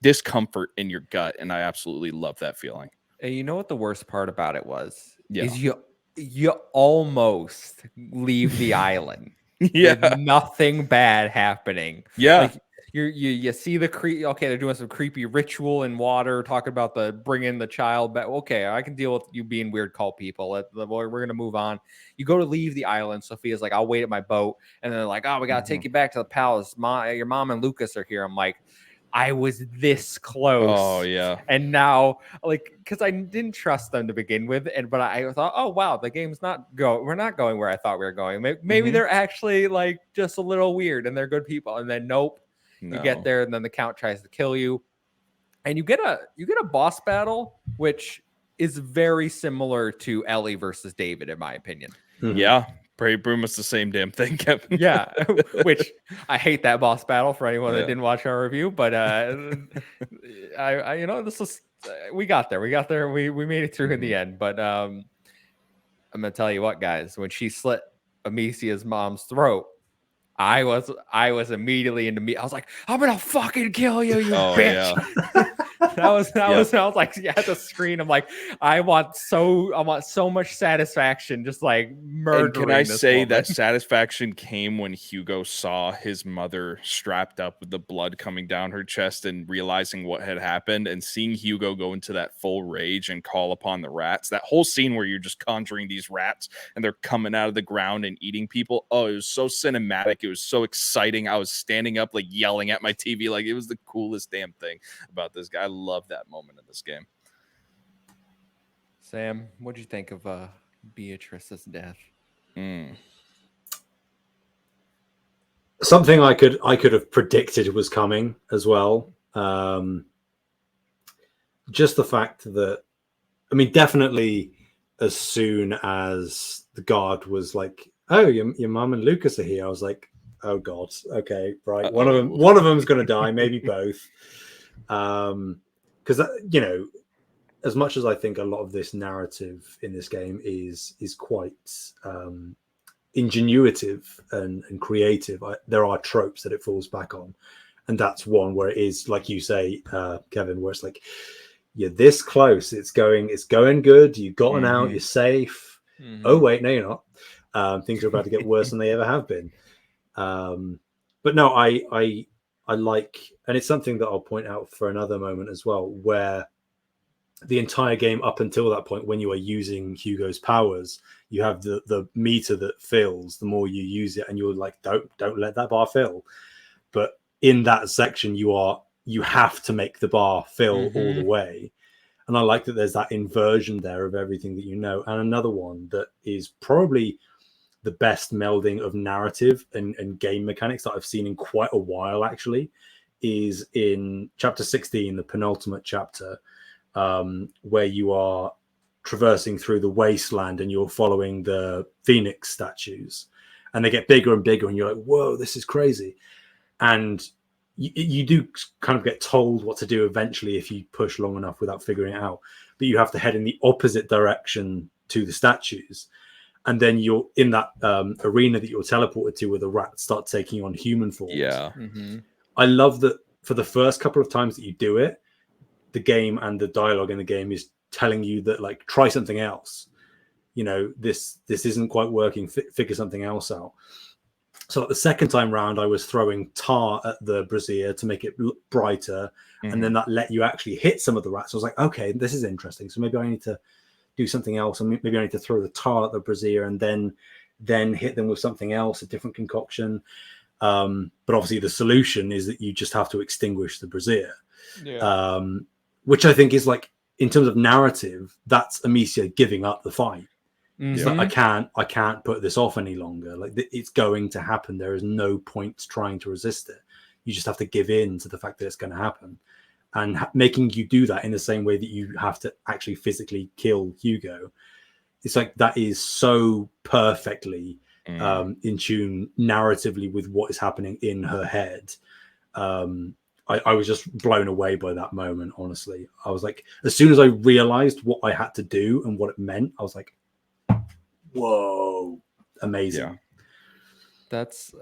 discomfort in your gut, and I absolutely love that feeling. And you know what the worst part about it was? Is you almost leave the island with nothing bad happening. Like you see the they're doing some creepy ritual in water, talking about bringing the child back. Okay, I can deal with you being weird cult people. We're gonna move on. You go to leave the island. Sophia's like, I'll wait at my boat, and they're like, oh, we gotta take you back to the palace. Your mom and Lucas are here. I'm like, I was this close. Oh yeah. And now, like, because I didn't trust them to begin with, but I thought, oh wow, the game's we're not going where I thought we were going. Maybe they're actually like just a little weird and they're good people. And then nope. No. You get there, and then the Count tries to kill you, and you get a boss battle, which is very similar to Ellie versus David, in my opinion. Mhm. Yeah, Prairie Broom was the same damn thing, Kevin. Yeah, which I hate that boss battle for anyone that Yeah. didn't watch our review, but I you know, this was we got there. We made it through in the end, but I'm gonna tell you what, guys, when she slit Amicia's mom's throat, I was immediately into me. I was like, I'm gonna fucking kill you, you Oh, bitch. yeah. that was I was like, yeah, the screen. I'm like, I want so much satisfaction just like murdering. And can I this say woman. that satisfaction came when Hugo saw his mother strapped up with the blood coming down her chest and realizing what had happened, and seeing Hugo go into that full rage and call upon the rats. That whole scene where you're just conjuring these rats and they're coming out of the ground and eating people. Oh, it was so cinematic. It was so exciting. I was standing up like yelling at my TV. Like, it was the coolest damn thing about this guy. I love that moment in this game. Sam, what'd you think of Beatrice's death? Something I could have predicted was coming as well. Just the fact that, I mean, definitely as soon as the guard was like, "Oh, your mum and Lucas are here," I was like, "Oh God, okay, right." One of them's going to die, maybe both. Because you know, as much as I think a lot of this narrative in this game is quite ingenuitive and creative, there are tropes that it falls back on, and that's one where it is, like you say, Kevin, where it's like, you're this close, it's going good, you've gotten out, you're safe. Oh wait, no, you're not. Things are about to get worse than they ever have been. But no, I like, and it's something that I'll point out for another moment as well, where the entire game up until that point, when you are using Hugo's powers, you have the meter that fills the more you use it, and you're like, don't let that bar fill. But in that section, you have to make the bar fill all the way. And I like that there's that inversion there of everything that you know. And another one that is probably the best melding of narrative and game mechanics that I've seen in quite a while, actually, is in chapter 16, the penultimate chapter, where you are traversing through the wasteland and you're following the Phoenix statues, and they get bigger and bigger, and you're like, whoa, this is crazy. And you do kind of get told what to do eventually if you push long enough without figuring it out, but you have to head in the opposite direction to the statues. And then you're in that arena that you're teleported to, where the rats start taking on human forms. Yeah. I love that for the first couple of times that you do it, the game and the dialogue in the game is telling you that, like, try something else. You know, this isn't quite working. Figure something else out. So the second time round, I was throwing tar at the brazier to make it look brighter, and then that let you actually hit some of the rats. I was like, okay, this is interesting. So maybe I need to do something else, and maybe I need to throw the tar at the brazier and then hit them with something else, a different concoction. But obviously, the solution is that you just have to extinguish the brazier. Yeah. Which I think is, like, in terms of narrative, that's Amicia giving up the fight. It's like, I can't put this off any longer. Like, it's going to happen. There is no point trying to resist it. You just have to give in to the fact that it's going to happen. And making you do that in the same way that you have to actually physically kill Hugo, it's like, that is so perfectly in tune narratively with what is happening in her head. I was just blown away by that moment, honestly. I was like, as soon as I realized what I had to do and what it meant, I was like, whoa, amazing. Yeah. That's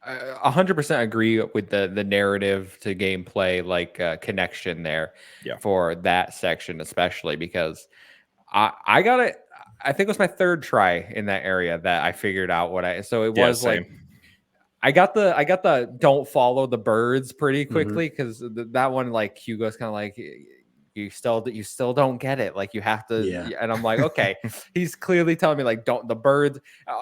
I 100% agree with the narrative to gameplay, like, connection there for that section, especially because I got it. I think it was my third try in that area that I figured out what it was same. like. I got the don't follow the birds pretty quickly, because that one, like, Hugo's kind of like, you still don't get it, like, you have to, and I'm like, okay, he's clearly telling me, like, don't the birds,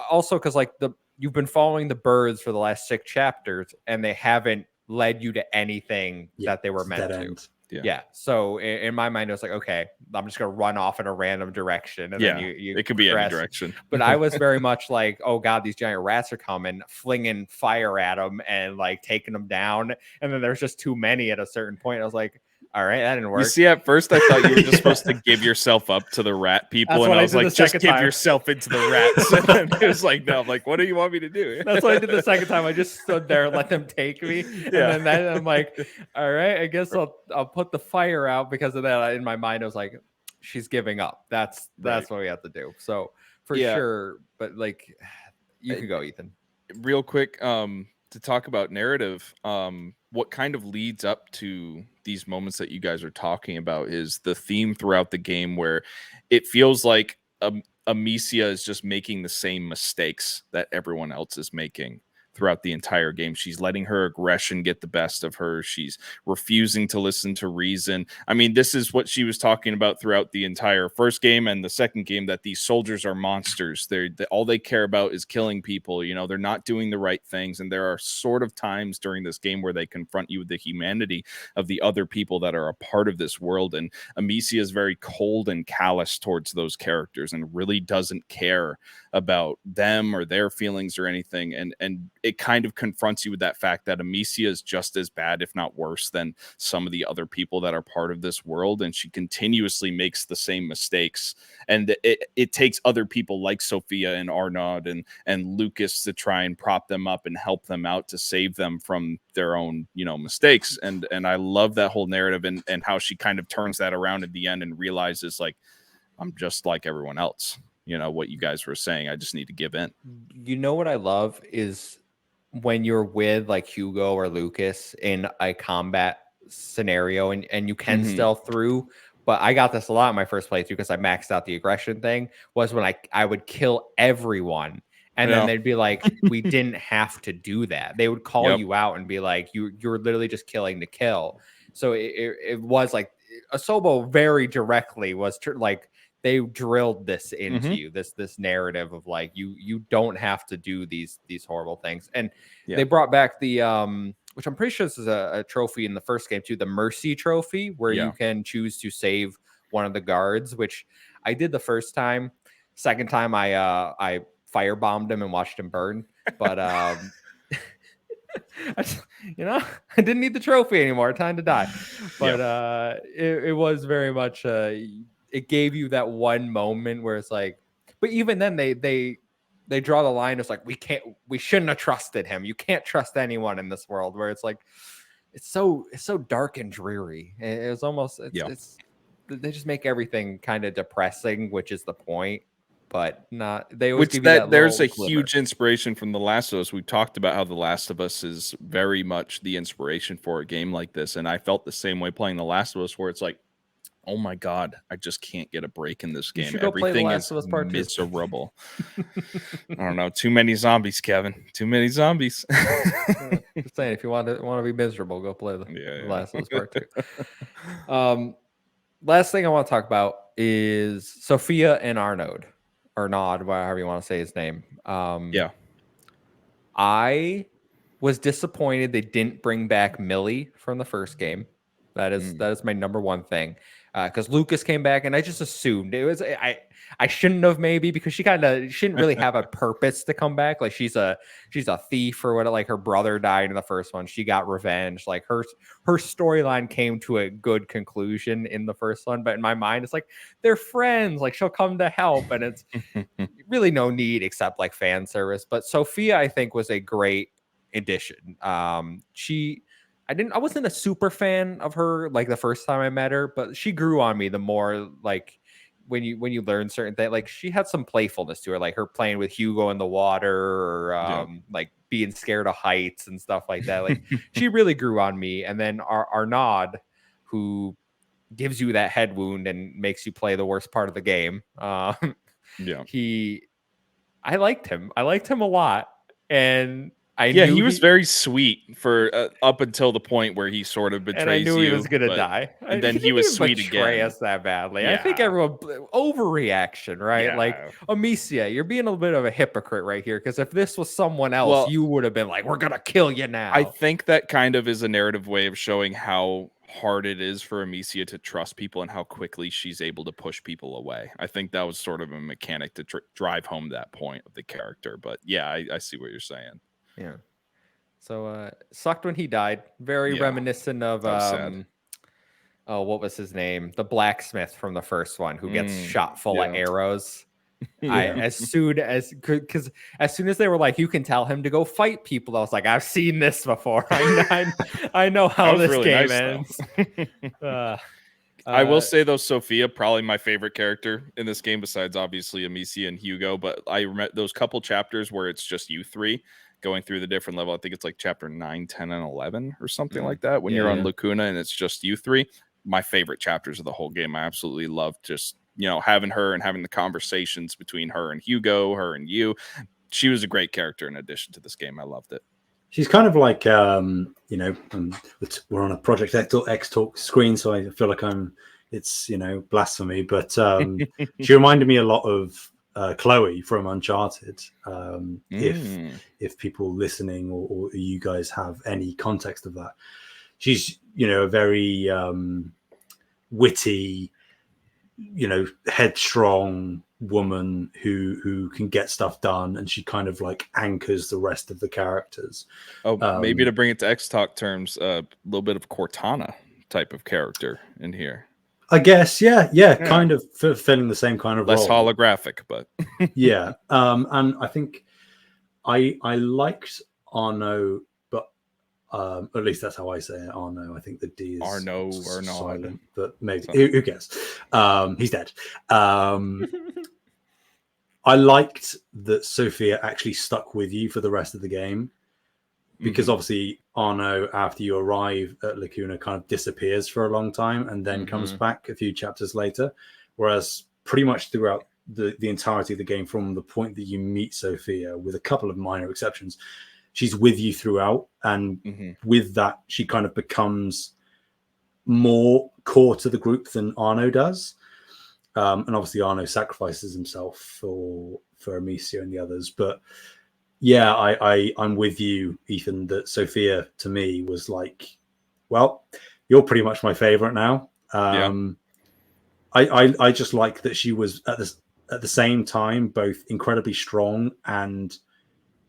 also because, like, you've been following the birds for the last 6 chapters and they haven't led you to anything that they were meant to. Yeah. So in my mind, it was like, okay, I'm just gonna run off in a random direction, and then you it could be any direction. But I was very much like, oh god, these giant rats are coming, flinging fire at them and, like, taking them down, and then there's just too many at a certain point. I was like, all right, that didn't You work. see, at first I thought you were just supposed to give yourself up to the rat people, That's and what I I was did the like, just second give time. yourself into the rats. And then it was like, no, I'm like, what do you want me to do? That's what I did the second time. I just stood there and let them take me. Yeah. And then I'm like, all right, I guess I'll put the fire out because of that. In my mind, I was like, she's giving up. That's Right. what we have to do. So for Yeah. sure, but like you could go, Ethan. Real quick, to talk about narrative, what kind of leads up to these moments that you guys are talking about is the theme throughout the game where it feels like Amicia is just making the same mistakes that everyone else is making throughout the entire game. She's letting her aggression get the best of her. She's refusing to listen to reason. I mean, this is what she was talking about throughout the entire first game and the second game, that these soldiers are monsters. All they care about is killing people. You know, they're not doing the right things. And there are sort of times during this game where they confront you with the humanity of the other people that are a part of this world. And Amicia is very cold and callous towards those characters and really doesn't care about them or their feelings or anything. And it kind of confronts you with that fact that Amicia is just as bad, if not worse, than some of the other people that are part of this world. And she continuously makes the same mistakes. And it takes other people like Sophia and Arnaud and Lucas to try and prop them up and help them out to save them from their own, mistakes. And I love that whole narrative and how she kind of turns that around at the end and realizes, like, I'm just like everyone else. What you guys were saying, I just need to give in. You know what I love is when you're with like Hugo or Lucas in a combat scenario and you can stealth through. But I got this a lot in my first playthrough because I maxed out the aggression thing, was when I would kill everyone. And then they'd be like, we didn't have to do that. They would call you out and be like, you're literally just killing to kill. So it was like Asobo very directly was like, they drilled this into you, this narrative of like you don't have to do these horrible things. And they brought back the which I'm pretty sure this is a trophy in the first game too, the Mercy Trophy, where you can choose to save one of the guards, which I did the first time. Second time I firebombed him and watched him burn. But I didn't need the trophy anymore. Time to die. But it was very much it gave you that one moment where it's like, but even then they draw the line. It's like, we shouldn't have trusted him. You can't trust anyone in this world, where it's like, it's so dark and dreary. It was almost, it's they just make everything kind of depressing, which is the point. But not, they always give you that there's a glimmer. huge inspiration from The Last of Us. We've talked about how The Last of Us is very much the inspiration for a game like this, and I felt the same way playing The Last of Us, where it's like, oh my god, I just can't get a break in this game. Everything is miserable. I don't know, too many zombies, Kevin. Too many zombies. Just saying, if you want to be miserable, go play the Last of Us Part 2. Last thing I want to talk about is Sophia and Arnaud, however you want to say his name. I was disappointed they didn't bring back Millie from the first game. That is my number one thing, because Lucas came back, and I just assumed it was I shouldn't have, maybe, because she shouldn't really have a purpose to come back. Like, she's a thief or what. Like, her brother died in the first one. She got revenge. Like, her storyline came to a good conclusion in the first one. But in my mind, it's like, they're friends. Like, she'll come to help, and it's really no need except like fan service. But Sophia, I think, was a great addition. I wasn't a super fan of her like the first time I met her, but she grew on me the more, like, when you learn certain things. Like, she had some playfulness to her, like her playing with Hugo in the water, or like being scared of heights and stuff like that. Like, she really grew on me. And then Arnaud, who gives you that head wound and makes you play the worst part of the game. I liked him. I liked him a lot. And I knew he was very sweet for up until the point where he sort of betrays you. And I knew he was going to die. And then he was sweet again. Betray us that badly. I think everyone, overreaction, right? Like, Amicia, you're being a bit of a hypocrite right here, because if this was someone else, you would have been like, we're going to kill you now. I think that kind of is a narrative way of showing how hard it is for Amicia to trust people and how quickly she's able to push people away. I think that was sort of a mechanic to drive home that point of the character. But yeah, I see what you're saying. Yeah. So sucked when he died. Very reminiscent of oh, what was his name? The blacksmith from the first one who gets shot full of yeah. arrows. Yeah. As soon as they were like, you can tell him to go fight people, I was like, I've seen this before. I know That how was this really game nice, ends. I will say though, Sophia probably my favorite character in this game, besides obviously Amicia and Hugo. But I remember those couple chapters where it's just you three going through the different level. I think it's like chapter 9, 10, and 11 or something like that. When you're on Lacuna and it's just you three, my favorite chapters of the whole game. I absolutely loved just having her and having the conversations between her and Hugo, her and you. She was a great character in addition to this game. I loved it. She's kind of like, we're on a Project X Talk screen, so I feel like it's blasphemy, but she reminded me a lot of Chloe from Uncharted. If people listening or you guys have any context of that, she's a very witty, headstrong woman who can get stuff done, and she kind of like anchors the rest of the characters. Maybe to bring it to X Talk terms, a little bit of Cortana type of character in here. I guess, yeah. Kind of fulfilling the same kind of less role. holographic, but yeah. And I think I liked Arno, but at least that's how I say it. Arno. I think the D is Arno, silent, but maybe who cares? He's dead. I liked that Sophia actually stuck with you for the rest of the game, because obviously Arno, after you arrive at Lacuna, kind of disappears for a long time and then comes back a few chapters later, whereas pretty much throughout the entirety of the game, from the point that you meet Sophia, with a couple of minor exceptions, she's with you throughout, and with that she kind of becomes more core to the group than Arno does. And obviously Arno sacrifices himself for Amicia and the others. But yeah, I'm with you, Ethan, that Sophia to me was like, well, you're pretty much my favorite now. I just like that she was at the same time both incredibly strong and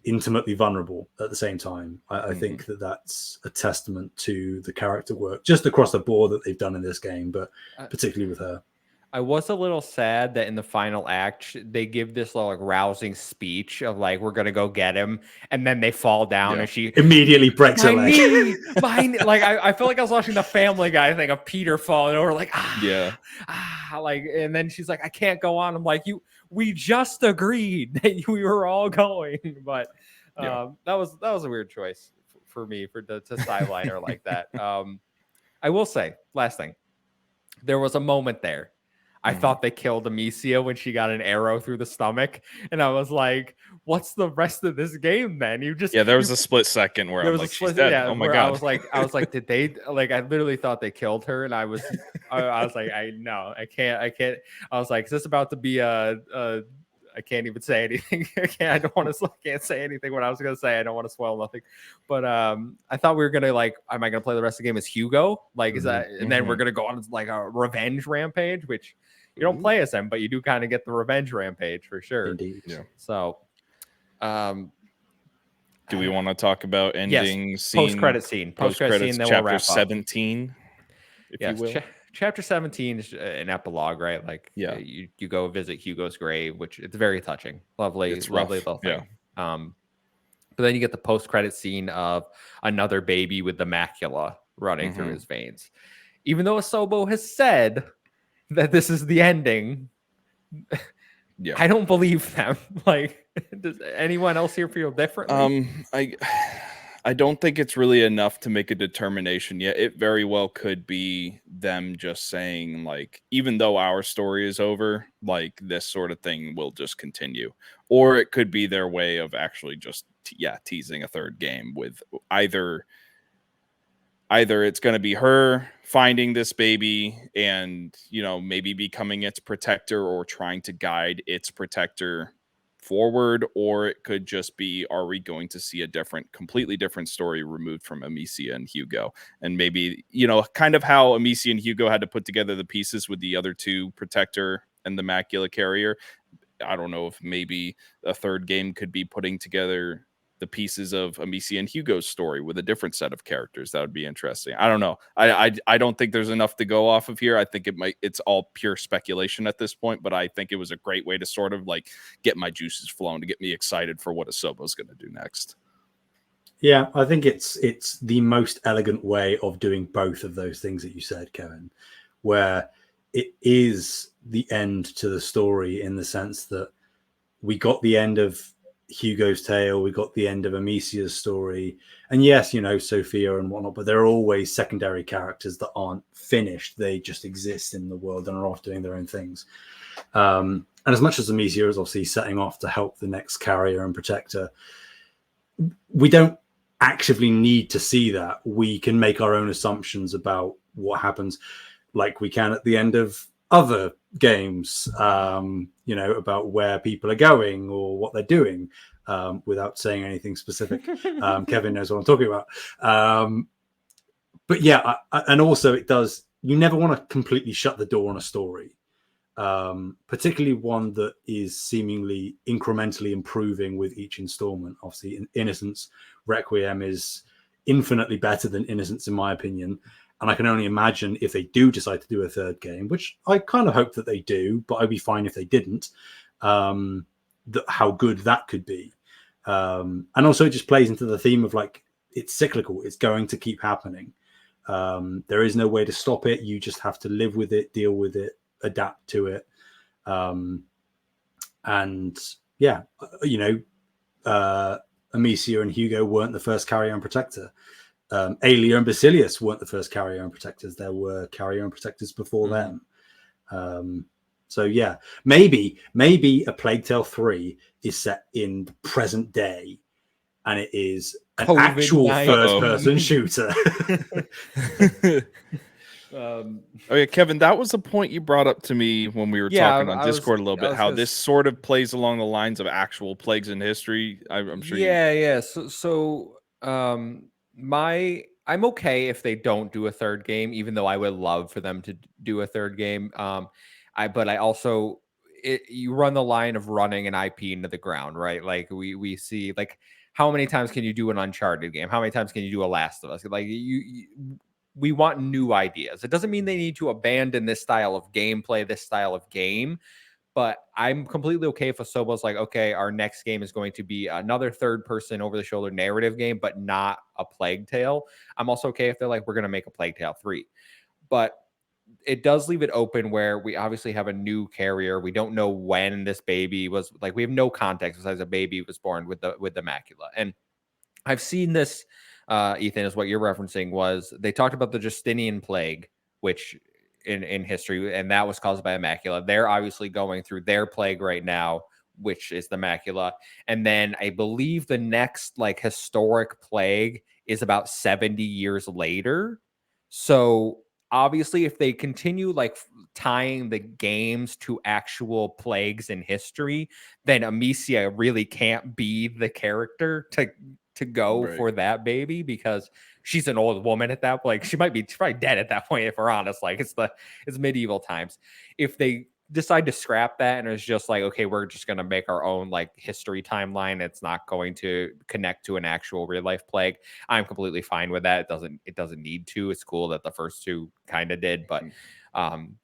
intimately vulnerable at the same time. I think that's a testament to the character work just across the board that they've done in this game, but particularly with her. I was a little sad that in the final act they give this little like rousing speech of like, we're gonna go get him, and then they fall down and she immediately breaks her leg. Like I feel like I was watching the Family Guy thing of Peter falling over, like like, and then she's like, I can't go on. I'm like, we just agreed that we were all going, but that was a weird choice for me to sideline her like that. I will say, last thing, there was a moment there. I thought they killed Amicia when she got an arrow through the stomach, and I was like, "What's the rest of this game?" Then there was a split second where I'm like, "She's dead." Oh my god! I was like, did they like? I literally thought they killed her, and I was like, I can't. I was like, is this about to be I can't even say anything. I can't say anything. What I was gonna say, I don't want to spoil nothing. But I thought we were gonna like, am I gonna play the rest of the game as Hugo? Like, is that, and then we're gonna go on like a revenge rampage, which you don't play as him, but you do kind of get the revenge rampage for sure. Indeed. Yeah. So, do we want to talk about ending scene? Post-credit scene. Post-credit scene. Then chapter we'll wrap 17. If you will. Chapter 17 is an epilogue, right? Like, you go visit Hugo's grave, which it's very touching, lovely little thing. But then you get the post-credit scene of another baby with the macula running through his veins. Even though Asobo has said that this is the ending, I don't believe them. Like, does anyone else here feel differently? I don't think it's really enough to make a determination yet. It very well could be them just saying, like, even though our story is over, like, this sort of thing will just continue. Or it could be their way of actually just, teasing a third game with either it's going to be her finding this baby and, maybe becoming its protector or trying to guide its protector forward, or it could just be, are we going to see a completely different story removed from Amicia and Hugo? And maybe, kind of how Amicia and Hugo had to put together the pieces with the other two, protector and the macula carrier. I don't know if maybe a third game could be putting together the pieces of Amicia and Hugo's story with a different set of characters. That would be interesting. I don't know. I don't think there's enough to go off of here. I think it's all pure speculation at this point, but I think it was a great way to sort of like get my juices flowing, to get me excited for what Asobo's going to do next. Yeah, I think it's the most elegant way of doing both of those things that you said, Kevin, where it is the end to the story in the sense that we got the end of Hugo's tale, we got the end of Amicia's story, and yes, you know, Sophia and whatnot, but there are always secondary characters that aren't finished. They just exist in the world and are off doing their own things. And as much as Amicia is obviously setting off to help the next carrier and protector, we don't actively need to see that. We can make our own assumptions about what happens, like we can at the end of other games, you know, about where people are going or what they're doing, without saying anything specific. Kevin knows what I'm talking about. But yeah, and also it does, you never want to completely shut the door on a story, particularly one that is seemingly incrementally improving with each installment. Obviously, in Innocence, Requiem is infinitely better than Innocence, in my opinion. And I can only imagine if they do decide to do a third game, which I kind of hope that they do, but I'd be fine if they didn't, how good that could be. And also it just plays into the theme of like, it's cyclical. It's going to keep happening. There is no way to stop it. You just have to live with it, deal with it, adapt to it. And yeah, you know, Amicia and Hugo weren't the first carrier and protector. Aelia and Basilius weren't the first carrier and protectors. There were carrier and protectors before them. So yeah, maybe A Plague Tale 3 is set in the present day, and it is an COVID-19. actual first-person shooter. Oh yeah, Kevin, that was a point you brought up to me when we were talking on Discord a little bit, how this sort of plays along the lines of actual plagues in history. I'm sure. Yeah. So I'm okay if they don't do a third game, even though I would love for them to do a third game. But I also, you run the line of running an IP into the ground, right? Like we see, like, how many times can you do an Uncharted game? How many times can you do a Last of Us? Like we want new ideas. It doesn't mean they need to abandon this style of gameplay, this style of game. But I'm completely okay if Asobo's like, okay, our next game is going to be another third-person over-the-shoulder narrative game, but not a Plague Tale. I'm also okay if they're like, we're going to make a Plague Tale 3. But it does leave it open where we obviously have a new carrier. We don't know when this baby was, like, we have no context besides a baby was born with the macula. And I've seen this, Ethan, is what you're referencing, was they talked about the Justinian plague, which in history, and that was caused by a macula. They're obviously going through their plague right now, which is the macula. And then I believe the next like historic plague is about 70 years later. So obviously if they continue like tying the games to actual plagues in history, then Amicia really can't be the character to go for that baby, because she's an old woman at that point. Like, she's probably dead at that point, if we're honest. Like, it's medieval times. If they decide to scrap that and it's just like, okay, we're just going to make our own like history timeline, it's not going to connect to an actual real life plague, I'm completely fine with that. It doesn't need to. It's cool that the first two kind of did, but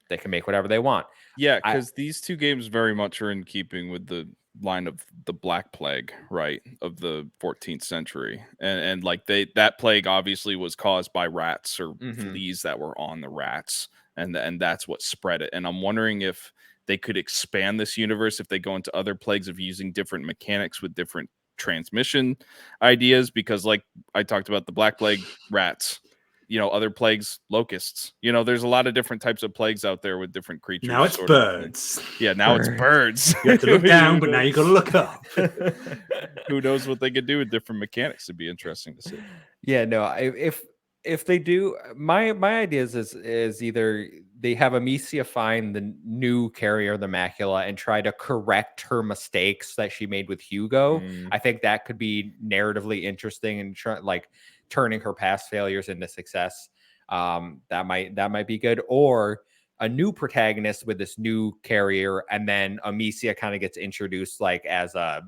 they can make whatever they want. Yeah, because these two games very much are in keeping with the line of the Black Plague, right, of the 14th century, and like that plague obviously was caused by rats or fleas that were on the rats, and that's what spread it. And I'm wondering if they could expand this universe if they go into other plagues of using different mechanics with different transmission ideas, because like I talked about the Black Plague, rats, you know, other plagues, locusts, you know, there's a lot of different types of plagues out there with different creatures. Now it's birds. Yeah, now it's birds. You have to look down, but now you got to look up. Who knows what they could do with different mechanics? It'd be interesting to see. Yeah, no, if they do, my ideas is either they have Amicia find the new carrier, the macula, and try to correct her mistakes that she made with Hugo. I think that could be narratively interesting and like turning her past failures into success. That might be good. Or a new protagonist with this new carrier, and then Amicia kind of gets introduced like as a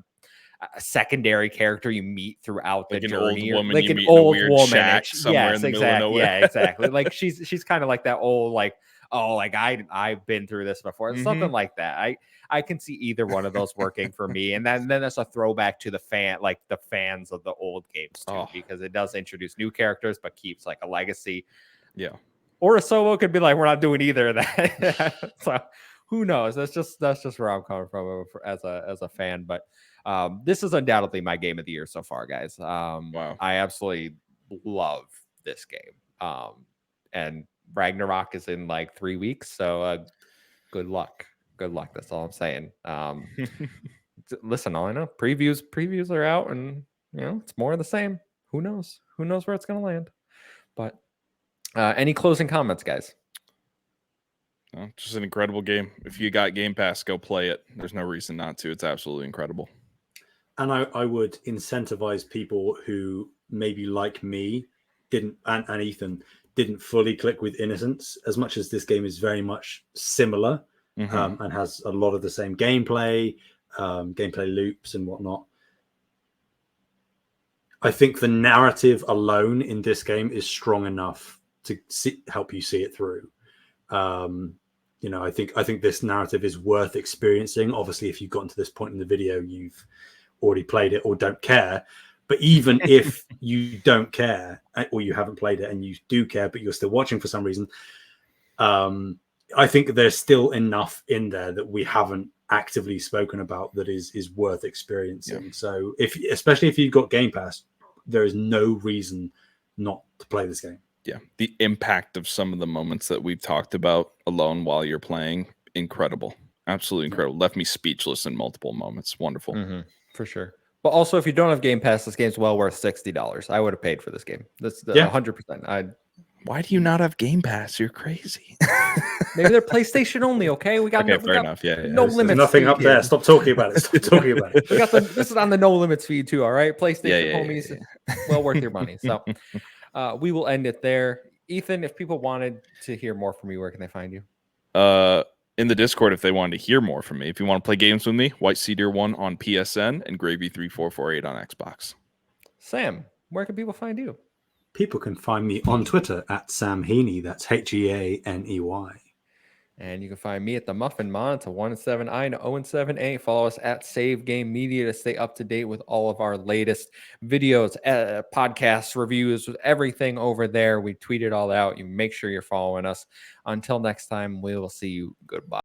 a secondary character you meet throughout Like the an old journey, woman like you an meet in a old weird woman. shack somewhere in the middle of exactly. nowhere. Yeah, exactly. Like she's kind of like that old, like, oh, like I've been through this before. Something like that. I can see either one of those working for me. And then that's a throwback to the fans of the old games too, because it does introduce new characters, but keeps like a legacy. Yeah. Or a solo could be like, we're not doing either of that. So who knows? That's just where I'm coming from as a fan. But this is undoubtedly my game of the year so far, guys. Wow. I absolutely love this game. And Ragnarok is in like 3 weeks, so good luck. Good luck. That's all I'm saying. Listen, all I know, previews are out, and it's more of the same. Who knows? Who knows where it's gonna land? But any closing comments, guys? Just an incredible game. If you got Game Pass, go play it. There's no reason not to. It's absolutely incredible. And I would incentivize people who maybe like me and Ethan didn't fully click with Innocence, as much as this game is very much similar and has a lot of the same gameplay loops and whatnot. I think the narrative alone in this game is strong enough to help you see it through. I think this narrative is worth experiencing. Obviously, if you've gotten to this point in the video, you've already played it or don't care. But even if you don't care or you haven't played it and you do care, but you're still watching for some reason, I think there's still enough in there that we haven't actively spoken about that is worth experiencing. Yeah. So especially if you've got Game Pass, there is no reason not to play this game. Yeah, the impact of some of the moments that we've talked about alone while you're playing, incredible. Absolutely incredible. Left me speechless in multiple moments. Wonderful. For sure. But also, if you don't have Game Pass, this game's well worth $60. I would have paid for this game. That's 100%. Why do you not have Game Pass? You're crazy. Maybe they're PlayStation only. Okay, we got fair enough. Yeah, no limits. There's nothing up there. Stop talking about it. Stop talking about it. We got this is on the no limits feed too. All right, PlayStation homies, well worth your money. So we will end it there. Ethan, if people wanted to hear more from you, where can they find you? In the Discord, if they wanted to hear more from me. If you want to play games with me, White Sea Deer 1 on PSN and Gravy3448 on Xbox. Sam, where can people find you? People can find me on Twitter at Sam Heaney. That's Heaney. And you can find me at the Muffin Mon. It's a 1-7I to 0-7A. Follow us at Save Game Media to stay up to date with all of our latest videos, podcasts, reviews, with everything over there. We tweet it all out. You make sure you're following us. Until next time, we will see you. Goodbye.